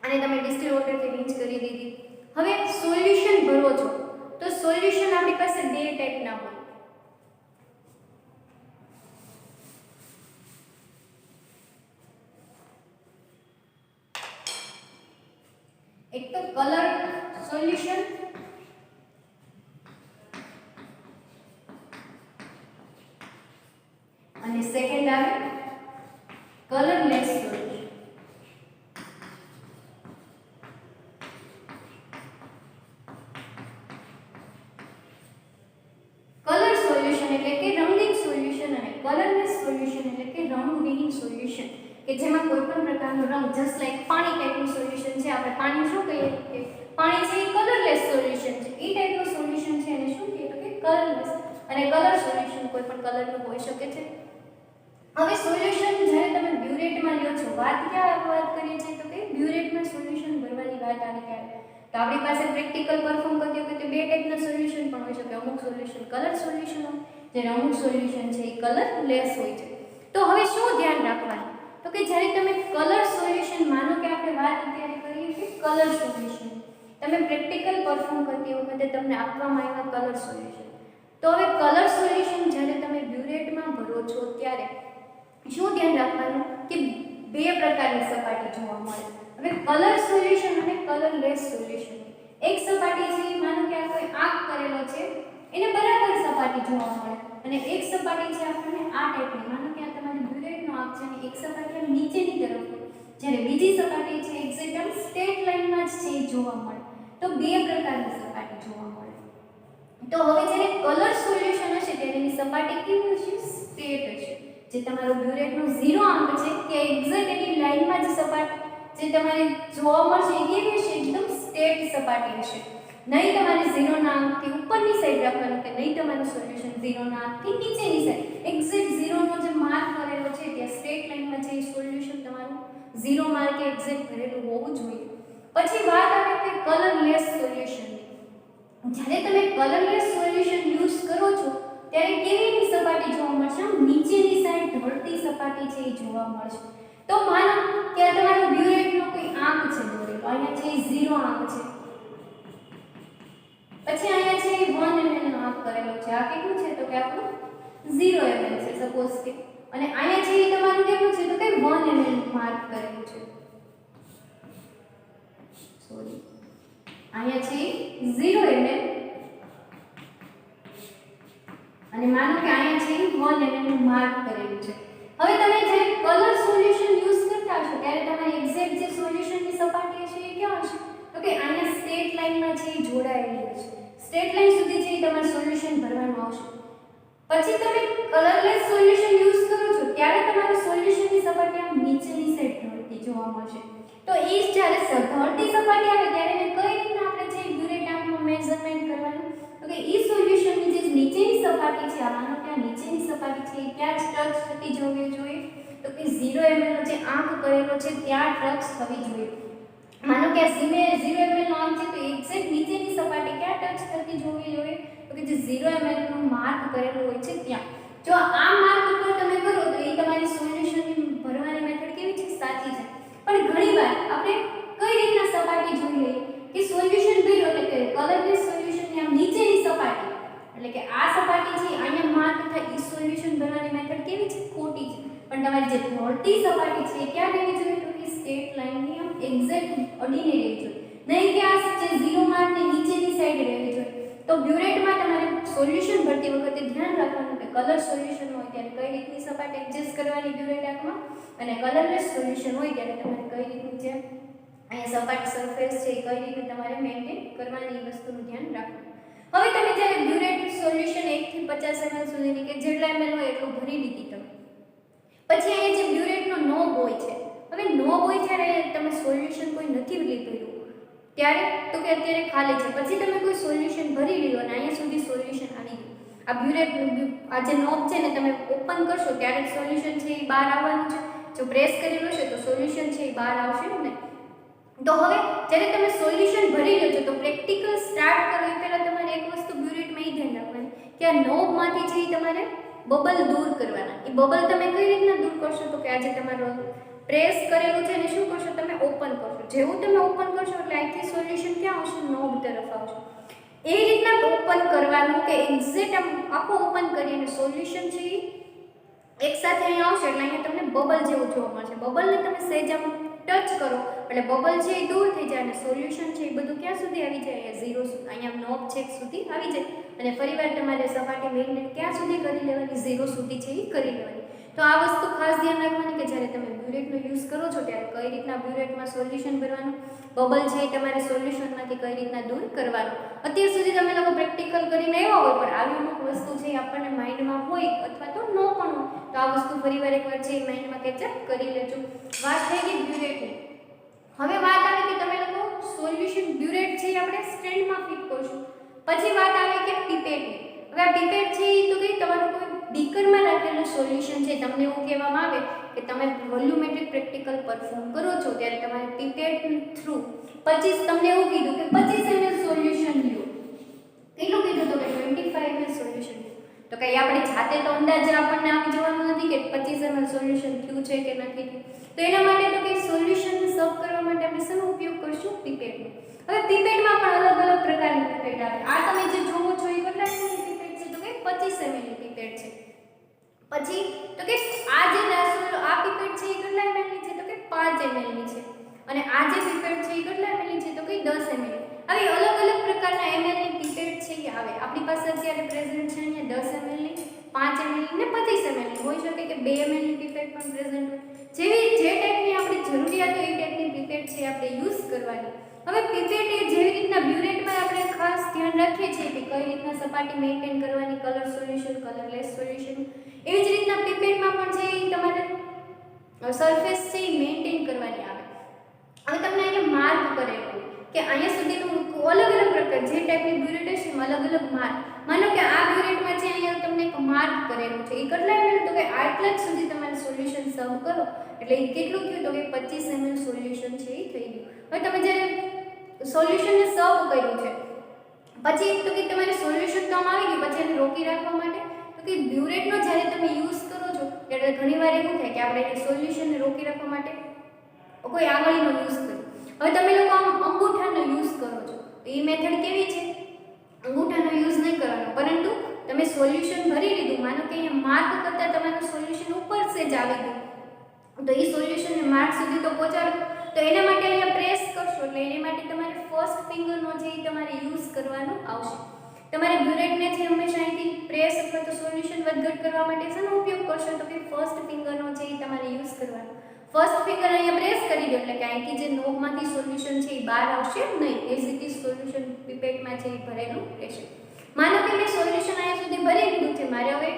અને તમે ડિસ્ટિલ વોટરથી રીંચ કરી દીધી. હવે સોલ્યુશન ભરો છો તો સોલ્યુશન આપણી પાસે બે ટાઈપના હોય. એક તો કલર સોલ્યુશન અને સેકન્ડ આવે કલરલેસ સોલ્યુશન. કલર સોલ્યુશન એટલે કે રંગીન સોલ્યુશન અને કલરલેસ સોલ્યુશન એટલે કે રંગવિહીન સોલ્યુશન કે જેમાં કોઈ પણ પ્રકારનો રંગ જસ્ટ લાઈક પાણી ટાઈપનું સોલ્યુશન છે. આપણે પાણી શું કહીએ કે પાણી છે એ કલરલેસ સોલ્યુશન છે. એ ટાઈપનું સોલ્યુશન છે એને શું કહીએ તો કે કલરલેસ. અને કલર સોલ્યુશન કોઈ પણ કલરનું હોઈ શકે છે. હવે સોલ્યુશન જ્યારે તમે બ્યુરેટમાં લ્યો છો, વાત કરીએ છીએ તો કે બ્યુરેટમાં સોલ્યુશન ભરવાની વાત આવી ત્યારે તો આપણી પાસે પ્રેક્ટિકલ પરફોર્મ કરતી વખતે બે ટાઈપના સોલ્યુશન પણ હોઈ શકે. અમુક સોલ્યુશન કલર સોલ્યુશન હોય જ્યારે અમુક સોલ્યુશન છે એ કલરલેસ હોય છે. તો હવે શું ધ્યાન રાખવાનું તો કે જ્યારે તમે કલર સોલ્યુશન, માનો કે આપણે વાત અત્યારે કરીએ કે કલર સોલ્યુશન, તમે પ્રેક્ટિકલ પરફોર્મ કરતી વખતે તમને આપવામાં આવ્યા કલર સોલ્યુશન, તો હવે કલર સોલ્યુશન જ્યારે તમે બ્યુરેટમાં ભરો છો ત્યારે શું ધ્યાન રાખવાનું કે બે પ્રકારની સપાટી જોવા મળે. હવે કલર સોલ્યુશન અને કલરલેસ સોલ્યુશન, એક સપાટી છે માનો કે આ કોઈ આંક કરેલો છે એને બરાબર સપાટી જોવા મળે અને એક સપાટી છે આપણને આ ટાઈપની, માનો કે આ તમારી બ્યુરેટનો આંક છે અને એક સપાટી આમ નીચેની તરફ હોય જ્યારે બીજી સપાટી છે એક્ઝેક્ટ આમ સ્ટ્રેટ લાઈનમાં જ છે એ જોવા મળે. તો બે પ્રકારની સપાટી જોવા મળે. તો હવે જ્યારે કલર સોલ્યુશન હશે ત્યારે એની સપાટી કેવી હશે? સ્ટ્રેટ હશે. જે તમારો બ્યુરેટનો 0 આંક છે કે એક્ઝેક્ટ એની લાઈનમાં જ સપાટી જે તમારે જોવા મળશે એ કેવી હશે? એકદમ સ્ટ્રેટ સપાટી હશે. નહીં તમારે 0 ના આંકથી ઉપરની સાઈડ રાખવાનું કે નહીં તમારું સોલ્યુશન 0 ના આંકથી નીચેની સાઈડ. એક્ઝેક્ટ 0 નો જે માર્ક કરેલો છે ત્યાં સ્ટ્રેટ લાઈનમાં જે સોલ્યુશન તમારું 0 માર્કે એક્ઝેક્ટ ભરેલું હોવું જોઈએ. પછી વાત આવે કે કલરલેસ સોલ્યુશનની. જ્યારે તમે કલરલેસ સોલ્યુશન યુઝ કરો છો ત્યારે કેવીની સપાટી જોવા મળશે? નીચેની સાઈડ ઢળતી સપાટી છે એ જોવા મળશે. તો માનો કે આ તમારો બ્યુરેટનો કોઈ આંક છે દોરેલો, અહીંયા છે 0 આંક છે, પછી અહીંયા છે 1 ml નો આંક કરેલો છે. આ કેટલું છે તો કે આપણું 0 ml છે સપોઝ કે, અને અહીંયા છે એ તમારું કેટલું છે તો કે 1 ml માર્ક કરેલું છે. સોરી અહીંયા છે 0 ml અને માનો કે અહીંયા છે 1 ml નું માર્ક કરેલું છે. હવે તમે જે કલર સોલ્યુશન યુઝ કરતા હશો ત્યારે તમારી એક્ઝેક્ટ જે સોલ્યુશનની સપાટી છે એ ક્યાં હશે? તો કે અહીંયા સ્ટ્રેટ લાઈનમાં છે એ જોડાયેલી હશે. સ્ટ્રેટ લાઈન સુધી છે એ તમારું સોલ્યુશન ભરવાનું આવશે. પછી તમે કલરલેસ સોલ્યુશન યુઝ કરો છો ત્યારે તમારું સોલ્યુશનની સપાટી આમ નીચેની સાઈડ ઢળતી જોવા મળશે. તો એ જ જ્યારે ઢળતી સપાટી આવે ત્યારે એને કઈ રીતના આપણે છે બ્યુરેટ આમનું મેઝરમેન્ટ કરવાનું? તો કે એ સોલ્યુશનની જે નીચેની સપાટી છે આનો ત્યાં નીચેની સપાટી છે એ ક્યાં ટચ થતી જોવી જોઈએ? તો કે 0 ml નો જે આંક કરેલો છે ત્યાં ટચ થવી જોઈએ. માનો કે 0 ml નો આંક છે તો એક્ઝેક્ટ નીચેની સપાટી ક્યાં ટચ થતી જોવી જોઈએ? તો કે જે 0 ml નો માર્ક કરેલો હોય છે ત્યાં. જો આ માર્ક ઉપર તમે કરો તો એ તમારી સોલ્યુશનની ભરવાની મેથડ કેવી છે? સાચી છે. પણ ઘણીવાર આપણે કઈ રીતના સપાટી જોઈ લઈએ કે સોલ્યુશન ભર્યો એટલે કે કલરલેસ સોલ્યુશનની આમ નીચેની સપાટી એટલે કે આ સપાટી છે અહીંયા માર્ક થાય એ સોલ્યુશન ભરવાની મેથડ કેવી છે? ખોટી છે. પણ તમારી જે ઢળતી સપાટી છે એ ક્યાં રહેવી જોઈએ? તો કે સ્ટ્રેટ લાઈનની આમ એક્ઝેક્ટ અડીને રહેવી જોઈએ. નહીં કે આ જે 0 માર્કની નીચેની સાઈડ રહેવી જોઈએ. તો બ્યુરેટમાં તમારે સોલ્યુશન ભરતી વખતે ધ્યાન રાખવાનું કે કલર સોલ્યુશન હોય ત્યારે કઈ રીતની સપાટી એડજસ્ટ કરવાની બ્યુરેટ આંકમાં અને કલરલેસ સોલ્યુશન હોય ત્યારે તમારે કઈ રીતની છે અહીંયા સપાટી સરફેસ છે એ કઈ રીતે તમારે મેઇન્ટેન કરવાની એ વસ્તુનું ધ્યાન રાખવાનું. હવે તમે જ્યારે બ્યુરેટ સોલ્યુશન 1 થી 50 ml સુધીની કે જેટલા ml હોય એટલું ભરી લીધી તમે. પછી અહીંયા જે બ્યુરેટનો નોબ હોય છે. હવે નોબ હોય ત્યારે તમે સોલ્યુશન કોઈ નથી લીધું ત્યારે તો કે અત્યારે ખાલી છે. પછી તમે કોઈ સોલ્યુશન ભરી લીધો અને અહીંયા સુધી સોલ્યુશન આવી ગયું. આ બ્યુરેટ આ જે નોબ છે ને તમે ઓપન કરશો ત્યારે સોલ્યુશન છે એ બહાર આવવાનું છે. જો પ્રેસ કરેલું છે તો સોલ્યુશન છે એ બહાર આવશે ને. તો હવે જ્યારે તમે સોલ્યુશન ભરી લો છો તો પ્રેક્ટિકલ સ્ટાર્ટ કરો એ પહેલા તમારે એક વસ્તુ બ્યુરેટમાં એ ધ્યાન રાખવાની કે આ નોબમાંથી છે એ તમારે બબલ દૂર કરવાના. એ બબલ તમે કઈ રીતના દૂર કરશો? તો કે આજે તમારો પ્રેસ કરેલું છે ને શું કરશો? તમે ઓપન કરશો. જેવું તમે ઓપન કરશો એટલે અહીંથી સોલ્યુશન ક્યાં આવશે? નોબ તરફ આવશે. એ રીતના ઓપન કરવાનું કે એક્ઝેક્ટ આમ આખો ઓપન કરીને સોલ્યુશન છે એક સાથે અહીંયા આવશે એટલે અહીંયા તમને બબલ જેવું જોવા મળશે. બબલને તમે સહેજ આમ ટચ કરો એટલે બબલ છે એ દૂર થઈ જાય અને સોલ્યુશન છે એ બધું ક્યાં સુધી આવી જાય? અહીંયા 0 સુધી, અહીંયા નોબ છેક સુધી આવી જાય અને ફરીવાર તમારે સપાટી મેગ્નેટ ક્યાં સુધી કરી લેવાની? 0 સુધી છે એ કરી લેવાની. તો આ વસ્તુ ખાસ ધ્યાન રાખવાની કે જ્યારે તમે બ્યુરેટનો યુઝ કરો છો ત્યારે કઈ રીતના બ્યુરેટમાં સોલ્યુશન ભરવાનું, બબલ છે એ તમારે સોલ્યુશનમાંથી કઈ રીતના દૂર કરવાનું. અત્યાર સુધી તમે લોકો પ્રેક્ટિકલ કરીને આવ્યા હોય પણ આવી અમુક વસ્તુ છે આપણને માઇન્ડમાં હોય અથવા તો ન પણ હોય તો આ વસ્તુ ફરીવાર એકવાર છે એ માઇન્ડમાં કેચઅપ કરી લેજો. વાત થઈ ગઈ બ્યુરેટની. હવે વાત આવે કે તમે લોકો સોલ્યુશન બ્યુરેટ છે આપણે સ્ટેન્ડમાં ફિટ કરશું. પછી વાત આવે કે પીપેટની. હવે આ પીપેટ છે એ તો કઈ તમારું કોઈ બીકરમાં રાખેલું સોલ્યુશન છે. તમને એવું કહેવામાં આવે કે તમે વોલ્યુમેટ્રિક પ્રેક્ટિકલ પરફોર્મ કરો છો ત્યારે તમારે પીપેટ થ્રુ 25 તમને એવું કીધું કે 25 ml સોલ્યુશન લ્યો. કેટલું કીધું તો કે 25 ml સોલ્યુશન લ્યો. તો કઈ આપણે જાતે તો અંદાજે આપણને આવી જવાનું નથી કે 25 ml સોલ્યુશન થયું છે કે નથી થયું. તો એના માટે તો કે સોલ્યુશનને સર્વ કરવા માટે આપણે શેનો ઉપયોગ કરશું? પીપેટનો. હવે પીપેટમાં પણ અલગ અલગ પ્રકારની પીપેટ આવે. આ તમે જે જોવો છો એ કેટલા ml પીપેટ છે? તો કે 25 ml ની પીપેટ છે. પછી તો કે આ જે આ પીપેટ છે એ કેટલા ml ની છે? તો કે 5 ml ની છે. અને આ જે પીપેટ છે એ કેટલા ml ની છે? તો કે 10 ml. આવી અલગ અલગ પ્રકારના ml ની પીપેટ છે એ આવે. આપણી પાસે અત્યારે પ્રેઝન્ટ છે અહીંયા 10 ml ની, 5 ml ની ને 25 ml ની. હોઈ શકે કે 2 ml ની પીપેટ પણ પ્રેઝન્ટ હોય. જેવી જે ટાઈપની આપણી જરૂરિયાત હોય એ ટાઈપની પીપેટ છે આપણે યુઝ કરવાની. હવે પીપેટ એ જેવી રીતના બ્યુરેટમાં આપણે ખાસ ધ્યાન રાખીએ છીએ કે કઈ રીતના સપાટી મેઇન્ટેન કરવાની, કલર સોલ્યુશન, કલરલેસ સોલ્યુશન, એવી જ રીતના પીપેટમાં પણ છે એ તમારે સરફેસ છે એ મેઇન્ટેન કરવાની આવે. હવે તમને અહીંયા માર્ક કરેલું કે અહીંયા સુધીનું અલગ અલગ પ્રકાર જે ટાઈપની બ્યુરેટ હશે એમાં અલગ અલગ માર્ક. માનો કે આ બ્યુરેટમાં છે અહીંયા તમને એક માર્ક કરેલું છે એ કેટલા ml? તો કે આટલા જ સુધી તમારે સોલ્યુશન સર્વ કરો એટલે એ કેટલું થયું? તો કે 25 ml સોલ્યુશન છે એ થઈ ગયું. હવે તમે જ્યારે સોલ્યુશનને સર્વ કર્યું છે પછી તો કે તમારે સોલ્યુશન તો આમ આવી ગયું પછી એને રોકી રાખવા માટે તો કે બ્યુરેટનો જ્યારે તમે યુઝ કરો છો ત્યારે ઘણીવાર એવું થાય કે આપણે સોલ્યુશનને રોકી રાખવા માટે કોઈ આંગળીનો યુઝ કરીએ. હવે તમે લોકો આમ અંગૂઠાનો યુઝ કરો છો તો એ મેથડ કેવી છે? અંગૂઠાનો યુઝ નહીં કરવાનો પરંતુ તમે સોલ્યુશન ભરી લીધું. માનો કે અહીંયા માર્ક કરતાં તમારું સોલ્યુશન ઉપર સેજ આવી ગયું તો એ સોલ્યુશનને માર્ક સુધી તો પહોંચાડો. તો એના માટે અહીંયા પ્રેસ કરશો એટલે એના માટે તમારે ફર્સ્ટ ફિંગરનો જે તમારે યુઝ કરવાનો આવશે. તમારે બ્યુરેટને છે હંમેશા અહીંથી પ્રેસ અથવા તો સોલ્યુશન વધઘટ કરવા માટે શેનો ઉપયોગ કરશો તો કે ફર્સ્ટ ફિંગરનો છે તમારે યુઝ કરવાનો. ફર્સ્ટ ફિંગર અહીંયા પ્રેસ કરી દો એટલે કે અહીંથી જે નોબમાંથી સોલ્યુશન છે એ બહાર આવશે નહીં. એઝ ઇટ ઇઝ સોલ્યુશન પીપેટમાં છે એ ભરેલું રહેશે. માનો કે મેં સોલ્યુશન અહીંયા સુધી ભરી લીધું છે, મારે હવે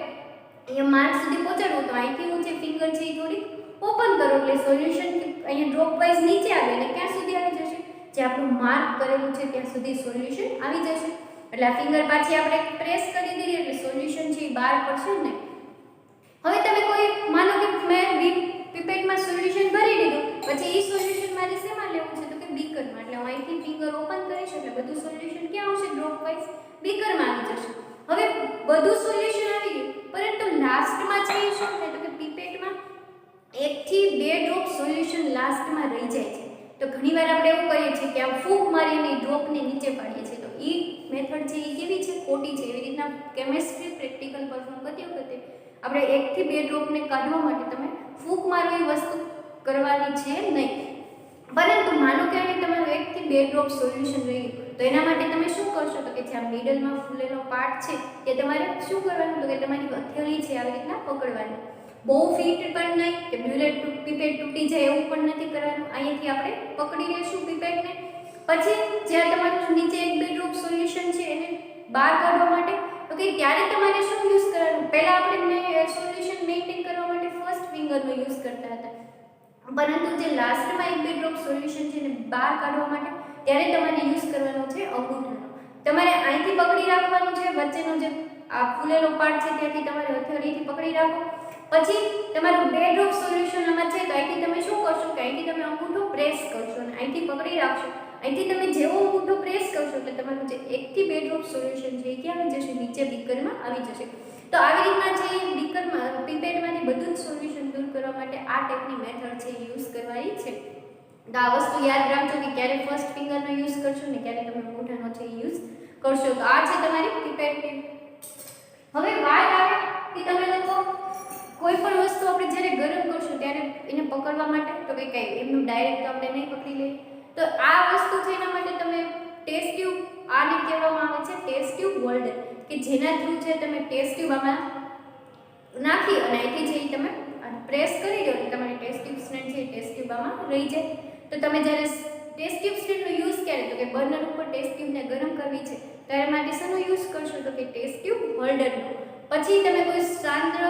અહીંયા માર્ક સુધી પહોંચાડવું, તો અહીંથી હું જે ફિંગર છે એ થોડી ઓપન કરો એટલે સોલ્યુશન અહીંયા ડ્રોપ વાઇઝ નીચે આવે અને ક્યાં સુધી આવી જશે, જે આપણું માર્ક કરેલું છે ત્યાં સુધી સોલ્યુશન આવી જશે. એટલે આ ફિંગર પાછી આપણે પ્રેસ કરી દીધી એટલે સોલ્યુશન છે એ બહાર પડશે ને. હવે તમે કોઈ માનો કે મેં પીપેટમાં સોલ્યુશન ભરી લીધું, પછી એ સોલ્યુશન મારે શેમાં લેવું છે તો કે બીકરમાં. એટલે હું અહીંથી ફિંગર ઓપન કરીશ એટલે બધું સોલ્યુશન ક્યાં આવશે, ડ્રોપ વાઇઝ બીકરમાં આવી જશે. હવે બધું સોલ્યુશન આવી ગયું, પરંતુ લાસ્ટમાં છે એ શું થાય તો કે પીપેટમાં 1 થી 2 ડ્રોપ સોલ્યુશન લાસ્ટમાં રહી જાય છે. તો ઘણીવાર આપણે એવું કરીએ છીએ કે આ ફૂંક મારીને ડ્રોપને નીચે પાડીએ છીએ, તો એ મેથડ છે એ કેવી છે, ખોટી છે. એવી રીતના કેમેસ્ટ્રી પ્રેક્ટિકલ પરફોર્મ કરતી વખતે આપણે 1 થી 2 ડ્રોપને કાઢવા માટે તમે ફૂંક મારવી વસ્તુ કરવાની છે નહીં. પરંતુ માનો કે અહીં તમારું 1 થી 2 ડ્રોપ સોલ્યુશન રહ્યું, તો એના માટે તમે શું કરશો તો કે જે આ મિડલમાં ફૂલેલો પાર્ટ છે એ તમારે શું કરવાનું તો કે તમારી હથેળી છે આવી રીતના પકડવાની. બહુ ફિટ પણ નહીં કે બ્યુરેટ પીપેટ તૂટી જાય એવું પણ નથી કરવાનું. અહીંયાથી આપણે પકડી લેશું પીપેટને. પછી જ્યારે તમારું નીચે 1-2 ડ્રોપ સોલ્યુશન છે એને બહાર કાઢવા માટે તો કે ત્યારે તમારે શું યુઝ કરવાનું, પહેલા આપણે સોલ્યુશન મેઇન્ટેન કરવા માટે ફર્સ્ટ ફિંગરનો યુઝ કરતા હતા, પરંતુ જે લાસ્ટમાં 1-2 ડ્રોપ સોલ્યુશન છે એને બહાર કાઢવા માટે ત્યારે તમારે યુઝ કરવાનો છે અંગૂઠાનો. તમારે અહીંથી પકડી રાખવાનું છે, વચ્ચેનો જે આ ફૂલેલો પાર્ટ છે ત્યાંથી તમારે હથેળીથી પકડી રાખો. પછી તમારું 2 ડ્રોપ સોલ્યુશન આમાં છે તો અહીંથી તમે શું કરશો કે અહીંથી તમે અંગૂઠો પ્રેસ કરશો અને અહીંથી પકડી રાખશો. અહીંથી તમે જેવો અંગૂઠો પ્રેસ કરશો એટલે તમારું જે 1 થી 2 ડ્રોપ સોલ્યુશન છે એ ક્યાં આવી જશે, નીચે બીકરમાં આવી જશે. તો આવી રીતના જે બીકરમાં પીપેટમાંથી બધું જ સોલ્યુશન દૂર કરવા માટે આ ટાઈપની મેથડ છે યુઝ કરવાની છે. તો આ વસ્તુ યાદ રાખજો કે ક્યારે ફર્સ્ટ ફિંગરનો યુઝ કરશો ને ક્યારે તમે અંગૂઠાનો છે યુઝ કરશો. તો આ છે તમારી પીપેટની. હવે વાત આવે કે તમે લોકો કોઈ પણ વસ્તુ આપણે જ્યારે ગરમ કરશું ત્યારે એને પકડવા માટે તો કે કંઈ એમનું ડાયરેક્ટ તો આપણે નહીં પકડી લઈએ. તો આ વસ્તુ છે એના માટે તમે ટેસ્ટ ટ્યુબ, આને કહેવામાં આવે છે ટેસ્ટ ટ્યુબ હોલ્ડર, કે જેના થ્રુ છે તમે ટેસ્ટ ટ્યુબ આમાં નાખી અને અહીંથી છે તમે પ્રેસ કરી દો એટલે તમારી ટેસ્ટ ટ્યુબ સ્ટેન્ડ છે ટેસ્ટ ટ્યુબ આમાં રહી જાય. તો તમે જ્યારે ટેસ્ટ ટ્યુબ સ્ટેન્ડનો યુઝ ક્યારે તો કે બર્નર ઉપર ટેસ્ટ ટ્યુબને ગરમ કરવી છે ત્યારે માટે શેનો યુઝ કરશો તો કે ટેસ્ટ ટ્યુબ હોલ્ડરનો. પછી તમે કોઈ સાંદ્ર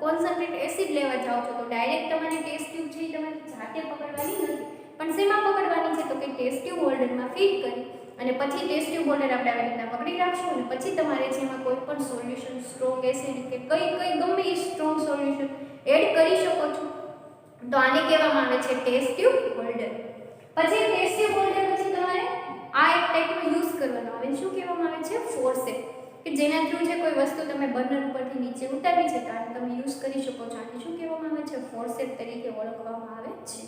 કોન્સન્ટ્રેટ એસિડ લેવા જાઓ છો તો ડાયરેક્ટ તમારી ટેસ્ટ ટ્યુબ છે એ તમારે જાતે પકડવાની નથી, પણ શેમાં પકડવાની છે તો કે ટેસ્ટ ટ્યુબ હોલ્ડરમાં ફિટ કરી અને પછી ટેસ્ટ ટ્યુબ હોલ્ડર આપણે આવી રીતના પકડી રાખશું અને પછી તમારે છે એમાં કોઈ પણ સોલ્યુશન સ્ટ્રોંગ એસિડ કે કઈ ગમે એ સ્ટ્રોંગ સોલ્યુશન એડ કરી શકો છો. તો આને કહેવામાં આવે છે ટેસ્ટ ટ્યુબ હોલ્ડર. પછી ટેસ્ટ ટ્યુબ હોલ્ડર પછી તમારે આ એક ટાઈપનો યુઝ કરવાનો આવે, શું કહેવામાં આવે છે ફોર્સેપ, કે જેના થ્રુ છે કોઈ વસ્તુ તમે બર્નર ઉપરથી નીચે ઉતારવી છે તો આને તમે યુઝ કરી શકો છો. આને શું કહેવામાં આવે છે ફોર્સેપ તરીકે ઓળખવામાં આવે છે.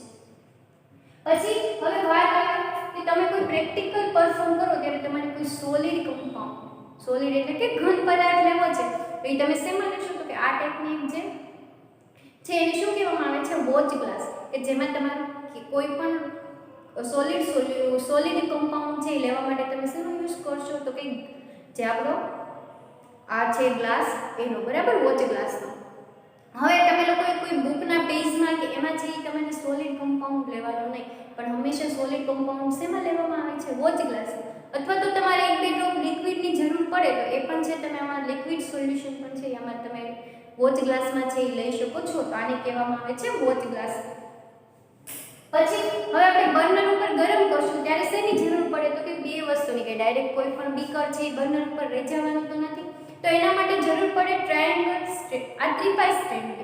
પછી હવે વાત આવે કે તમે કોઈ પ્રેક્ટિકલ પરફોર્મ કરો ત્યારે તમારે કોઈ સોલિડ કમ્પાઉન્ડ, સોલિડ એટલે કે ઘન પદાર્થ લેવો છે તો એ તમે શેમાં લેશો તો કે આ ટેકનિક જે છે એને શું કહેવામાં આવે છે વોચ ગ્લાસ, કે જેમાં તમારું કોઈ પણ સોલિડ કમ્પાઉન્ડ છે એ લેવા માટે તમે શેનો યુઝ કરશો તો કે જે આપણો આ છે ગ્લાસ એનો, બરાબર, વોચ ગ્લાસનો. હવે તમે લોકોએ કોઈ બુકના પેજમાં કે એમાં છે તમારે સોલિડ કમ્પાઉન્ડ લેવાનો નહીં, પણ હંમેશા સોલિડ કમ્પાઉન્ડ શેમાં લેવામાં આવે છે વોચ ગ્લાસ. અથવા તો તમારે 1-2 ડ્રોપ લિક્વિડની જરૂર પડે તો એ પણ છે તમે આમાં લિક્વિડ સોલ્યુશન પણ છે આમાં તમે વોચ ગ્લાસમાં છે એ લઈ શકો છો. તો આને કહેવામાં આવે છે વોચ ગ્લાસ. પછી હવે આપણે બર્નર ઉપર ગરમ કરશું ત્યારે શેની જરૂર પડે તો કે 2 વસ્તુની, કે ડાયરેક્ટ કોઈ પણ બીકર છે એ બર્નર ઉપર રહી જવાનું તો નથી, તો એના માટે જરૂર પડે ટ્રાયેંગલ સ્ટેન્ડ, આ ત્રિપાઈ સ્ટેન્ડ.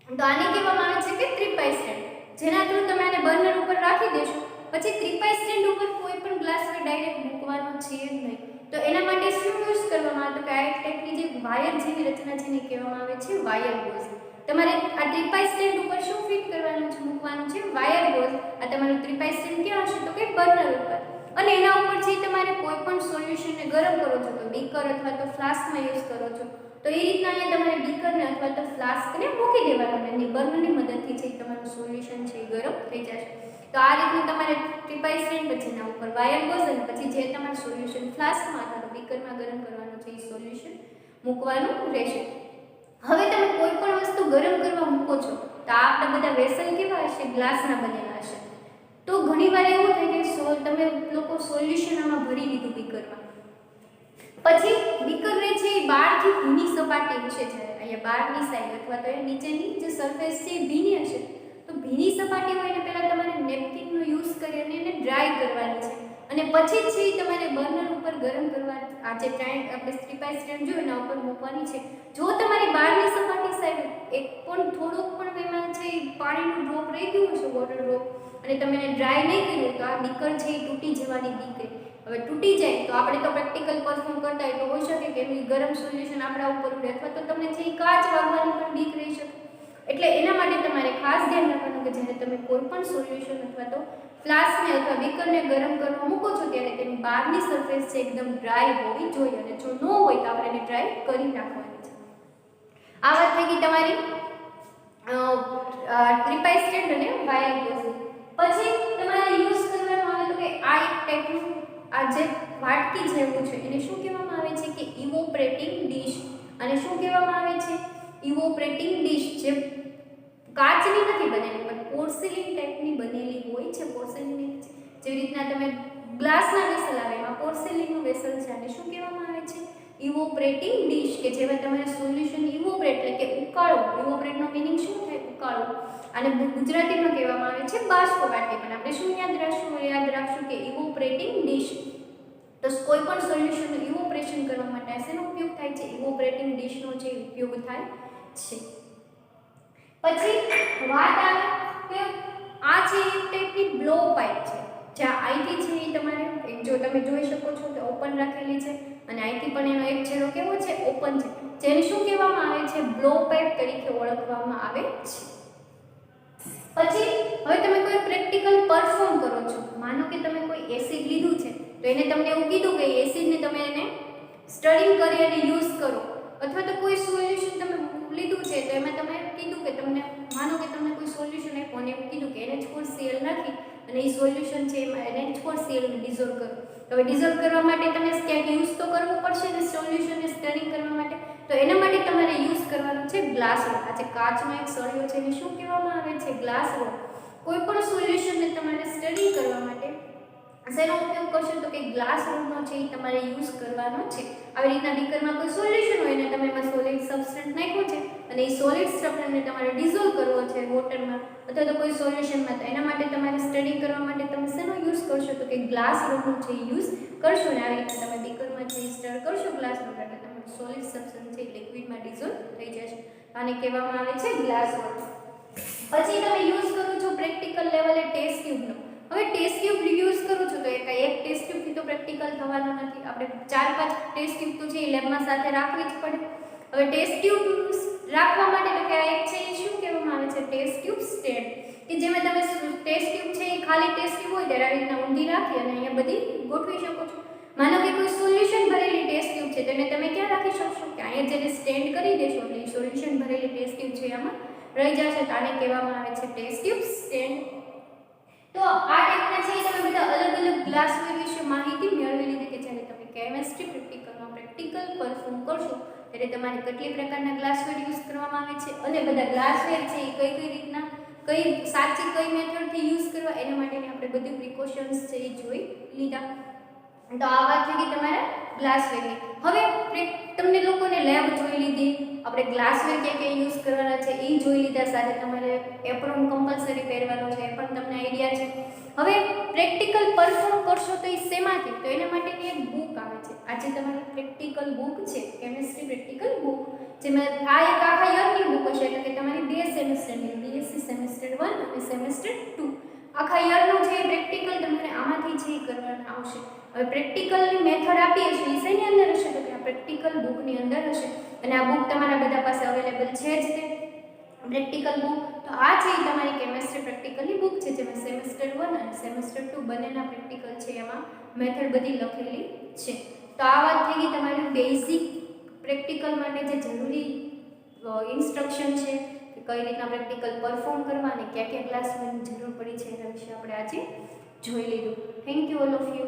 તો આને કહેવામાં આવે છે કે ત્રિપાઈ સ્ટેન્ડ, જેના થ્રુ તમે આને બર્નર ઉપર રાખી દેશો. પછી ત્રિપાઈ સ્ટેન્ડ ઉપર કોઈ પણ ગ્લાસને ડાયરેક્ટ મૂકવાનો છે જ નહીં, તો એના માટે શું યુઝ કરવામાં આવે તો કે આ એક ટાઈપની જે વાયર જેવી રચના છે એને કહેવામાં આવે છે વાયર ગોઝ. તમારે આ ત્રિપાઈ સ્ટેન્ડ ઉપર શું ફિટ કરવાનું છે, મૂકવાનું છે વાયર ગોઝ. આ તમારું ત્રિપાઈ સ્ટેન્ડ ક્યાં હશે તો કે બર્નર ઉપર, અને એના ઉપર જે તમારે કોઈ પણ સોલ્યુશનને ગરમ કરો છો તો બીકર અથવા તો ફ્લાસ્કમાં યુઝ કરો છો તો એ રીતના અહીંયા તમારે બીકરને અથવા તો ફ્લાસ્કને મૂકી દેવાનું અને બર્નરની મદદથી છે તમારું સોલ્યુશન છે એ ગરમ થઈ જશે. તો આ રીતનું તમારે ટ્રિપાઇસ્ટ્રેન પછી એના ઉપર વાયર ગોઝ અને પછી જે તમારું સોલ્યુશન ફ્લાસ્કમાં અથવા તો બીકરમાં ગરમ કરવાનું છે એ સોલ્યુશન મૂકવાનું રહેશે. હવે તમે કોઈ પણ વસ્તુ ગરમ કરવા મૂકો છો તો આપણા બધા વેસલ કેવા હશે? ગ્લાસના બનેલા હશે. તો ઘણીવાર એવું થાય કે તમે લોકો સોલ્યુશન આમાં ભરી લીધું બીકરમાં, પછી બીકર રહે છે એ બહારથી ભીની સપાટી હશે, જ્યારે અહીંયા બહારની સાઈડ અથવા તો એ નીચેની જે સરફેસ છે એ ભીની હશે. તો ભીની સપાટી હોય ને પહેલાં તમારે નેપકિનનો યુઝ કરી અને એને ડ્રાય કરવાની છે અને પછી જ છે તમારે બર્નર ઉપર ગરમ કરવા આ જે આપણે ટ્રિપાઇસ્ટ્રેન જો એના ઉપર મૂકવાની છે. જો તમારી બહારની સપાટી સાઈડ એક પણ થોડુંક પણ એમાં છે પાણીનું ડ્રોપ રહી ગયું હશે, વોટર ડ્રોપ, અને તમે એને ડ્રાય નહીં કર્યું તો આ બીકર છે એ તૂટી જવાની બીક રહે. હવે તૂટી જાય તો આપણે તો પ્રેક્ટિકલ પરફોર્મ કરતા હોય તો હોઈ શકે કે એનું ગરમ સોલ્યુશન આપણા ઉપર ઉડે અથવા તો તમને છે કાચ વાગવાની પણ બીક રહી શકે. એટલે એના માટે તમારે ખાસ ધ્યાન રાખવાનું કે જ્યારે તમે કોઈ પણ સોલ્યુશન અથવા તો ફ્લાસ્કને અથવા બીકરને ગરમ કરવા મૂકો છો ત્યારે તેની બહારની સરફેસ છે એકદમ ડ્રાય હોવી જોઈએ, અને જો ન હોય તો આપણે એને ડ્રાય કરી નાખવાની છે. આ વાત થઈ ગઈ તમારી ટ્રિપાઇસ્ટ્રેન અને વાયર ગોઝ. પછી તમારે યુઝ કરવાનું આવે તો કે આ એક ટાઈપનું આ જે વાટકી જેવું છે એને શું કહેવામાં આવે છે કે ઇવોપરેટિંગ ડીશ. અને શું કહેવામાં આવે છે? ઇવોપરેટિંગ ડીશ. જે કાચની નથી બનેલી પણ પોર્સેલિન ટાઈપની બનેલી હોય છે. પોર્સેલિન જેવી રીતના તમે ગ્લાસના વેસલ આવે એમાં પોર્સેલિનનું વેસલ છે, અને શું કહેવામાં આવે છે? ઇવોપરેટિંગ ડીશ, કે જેમાં તમારે સોલ્યુશન ઇવોપરેટ એટલે કે ઉકાળો. ઇવોપરેટનો મિનિંગ શું થાય? ઉકાળો. અને ગુજરાતીમાં કહેવામાં આવે છે બાષ્પ વાટકી. પણ આપણે શું યાદ રાખશું કે ઇવોપરેટિંગ ડીશ. તો કોઈ પણ સોલ્યુશનનું ઇવોપરેશન કરવા માટે શેનો ઉપયોગ થાય છે? ઇવોપરેટિંગ ડીશનો જે ઉપયોગ થાય છે. પછી વાત આવે કે આ છે એક ટાઈપની બ્લો પાઇપ છે, જ્યાં આઈટી છે એ તમારે જો તમે જોઈ શકો છો કે ઓપન રાખેલી છે અને આઈટી પણ એનો એક છેડો કેવો છે? ઓપન છે, જેને શું કહેવામાં આવે છે? બ્લો પાઇપ તરીકે ઓળખવામાં આવે છે. પછી હવે તમે કોઈ પ્રેક્ટિકલ પરફોર્મ કરો છો, માનો કે તમે કોઈ એસિડ લીધું છે તો એને તમને એવું કીધું કે એસિડને તમે એને સ્ટરિંગ કરી અને યુઝ કરો, અથવા તો કોઈ સોલ્યુશન તમે લીધું છે તો એમાં તમે કીધું કે તમને માનો કે તમને કોઈ સોલ્યુશન આપ્યું અને એવું કીધું કે NH4Cl નાખી અને એ સોલ્યુશન છે એમાં NH4Cl ને ડિઝોલ્વ કરો. તો હવે ડિઝોલ્વ કરવા માટે તમે ક્યાંક યુઝ તો કરવું પડશે ને સોલ્યુશનને સ્ટરિંગ કરવા માટે. તો એના માટે તમારે યુઝ કરવાનું છે ગ્લાસ રોડ. આ જે કાચનો એક સળિયો છે એને શું કહેવામાં આવે છે? Glass road. કોઈ પણ સોલ્યુશનને તમારે સ્ટડી કરવા માટે શેનો ઉપયોગ કરશો? તો કે ગ્લાસ રોડનો છે એ તમારે યુઝ કરવાનો છે. આવી રીતના બીકરમાં કોઈ સોલ્યુશન હોય ને તમે એમાં સોલિડ સબસ્ટન્સ નાખ્યો છે અને એ સોલિડ સબસ્ટન્સને તમારે ડિઝોલ્વ કરવો છે વોટરમાં અથવા તો કોઈ સોલ્યુશનમાં, તો એના માટે તમારે સ્ટડી કરવા માટે તમે શેનો યુઝ કરશો? તો કે ગ્લાસ રોડનો છે એ યુઝ કરશો. ને આવી રીતે તમે બીકરમાં છે સ્ટર કરશો ગ્લાસ રોડ એટલે તમારું સોલિડ સબસ્ટન્સ છે લિક્વિડમાં ડિઝોલ્વ થઈ જશે. આને કહેવામાં આવે છે ગ્લાસ રોડ. પછી તમે યુઝ કરો છો પ્રેક્ટિકલ લેવલે ટેસ્ટ ટ્યુબનો. હવે ટેસ્ટ ટ્યુબ યુઝ કરું છું તો એક ટેસ્ટ ટ્યુબથી તો પ્રેક્ટિકલ થવાનું નથી, આપણે 4-5 ટેસ્ટ ટ્યુબ તો છે એ લેબમાં સાથે રાખવી જ પડે. હવે ટેસ્ટ ટ્યુબ રાખવા માટે તો કે આ એક છે એ શું કહેવામાં આવે છે? ટેસ્ટ ટ્યુબ સ્ટેન્ડ, કે જેમાં તમે ટેસ્ટ ટ્યુબ છે એ ખાલી ટેસ્ટ ટ્યુબ હોય ત્યારે આ રીતના ઊંધી રાખી અને અહીંયા બધી ગોઠવી શકો છો. માનો કે કોઈ સોલ્યુશન ભરેલી ટેસ્ટ ટ્યુબ છે તેને તમે ક્યાં રાખી શકશો? કે અહીંયા જેને સ્ટેન્ડ કરી દેશો એટલે સોલ્યુશન ભરેલી ટેસ્ટ ટ્યુબ છે આમાં રહી જશે. તો આને કહેવામાં આવે છે ટેસ્ટ ટ્યુબ સ્ટેન્ડ. તો આ ટાઈપના છે તમે બધા અલગ અલગ ગ્લાસવેર વિશે માહિતી મેળવી લીધી કે જ્યારે તમે કેમેસ્ટ્રી પ્રેક્ટિકલમાં પ્રેક્ટિકલ પરફોર્મ કરશો ત્યારે તમારે કેટલી પ્રકારના ગ્લાસવેર યુઝ કરવામાં આવે છે અને બધા ગ્લાસવેર છે એ કઈ રીતના કઈ મેથડથી યુઝ કરવા એના માટેની આપણે બધી પ્રિકોશન્સ છે એ જોઈ લીધા. તો આ વાત થઈ ગઈ તમારા ગ્લાસવેરની. હવે તમને લોકોને લેબ જોઈ લીધી, આપણે ગ્લાસવેર ક્યાં યુઝ કરવાના છે એ જોઈ લીધા, સાથે તમારે એપ્રોન કમ્પલસરી પહેરવાનો છે એ પણ તમને આઈડિયા છે. હવે પ્રેક્ટિકલ પરફોર્મ કરશો તો એ શેમાંથી? તો એના માટેની એક બુક આવે છે. આ જે તમારી પ્રેક્ટિકલ બુક છે કેમેસ્ટ્રી પ્રેક્ટિકલ બુક, જેમાં આ એક આખા યરની બુક હશે એટલે કે તમારી 2 સેમેસ્ટરની BSc સેમેસ્ટર 1 અને સેમેસ્ટર 2 આખા યરનું છે પ્રેક્ટિકલ તમારે આમાંથી છે કરવાના આવશે. હવે પ્રેક્ટિકલની મેથડ આપી હશે એ શેની અંદર હશે? તો કે આ પ્રેક્ટિકલ બુકની અંદર હશે અને આ બુક તમારા બધા પાસે અવેલેબલ છે જ તે પ્રેક્ટિકલ બુક. તો આ છે તમારી કેમેસ્ટ્રી પ્રેક્ટિકલની બુક છે જેમાં સેમેસ્ટર 1 અને સેમેસ્ટર 2 બંનેના પ્રેક્ટિકલ છે એમાં મેથડ બધી લખેલી છે. તો આ વાત થઈ ગઈ તમારી બેઝિક પ્રેક્ટિકલ માટે જે જરૂરી ઇન્સ્ટ્રક્શન છે કઈ રીતના પ્રેક્ટિકલ પરફોર્મ કરવા અને ક્યાં ક્યાં ક્લાસની જરૂર પડી છે એના વિશે આપણે આજે જોઈ લીધું. Thank you all of you.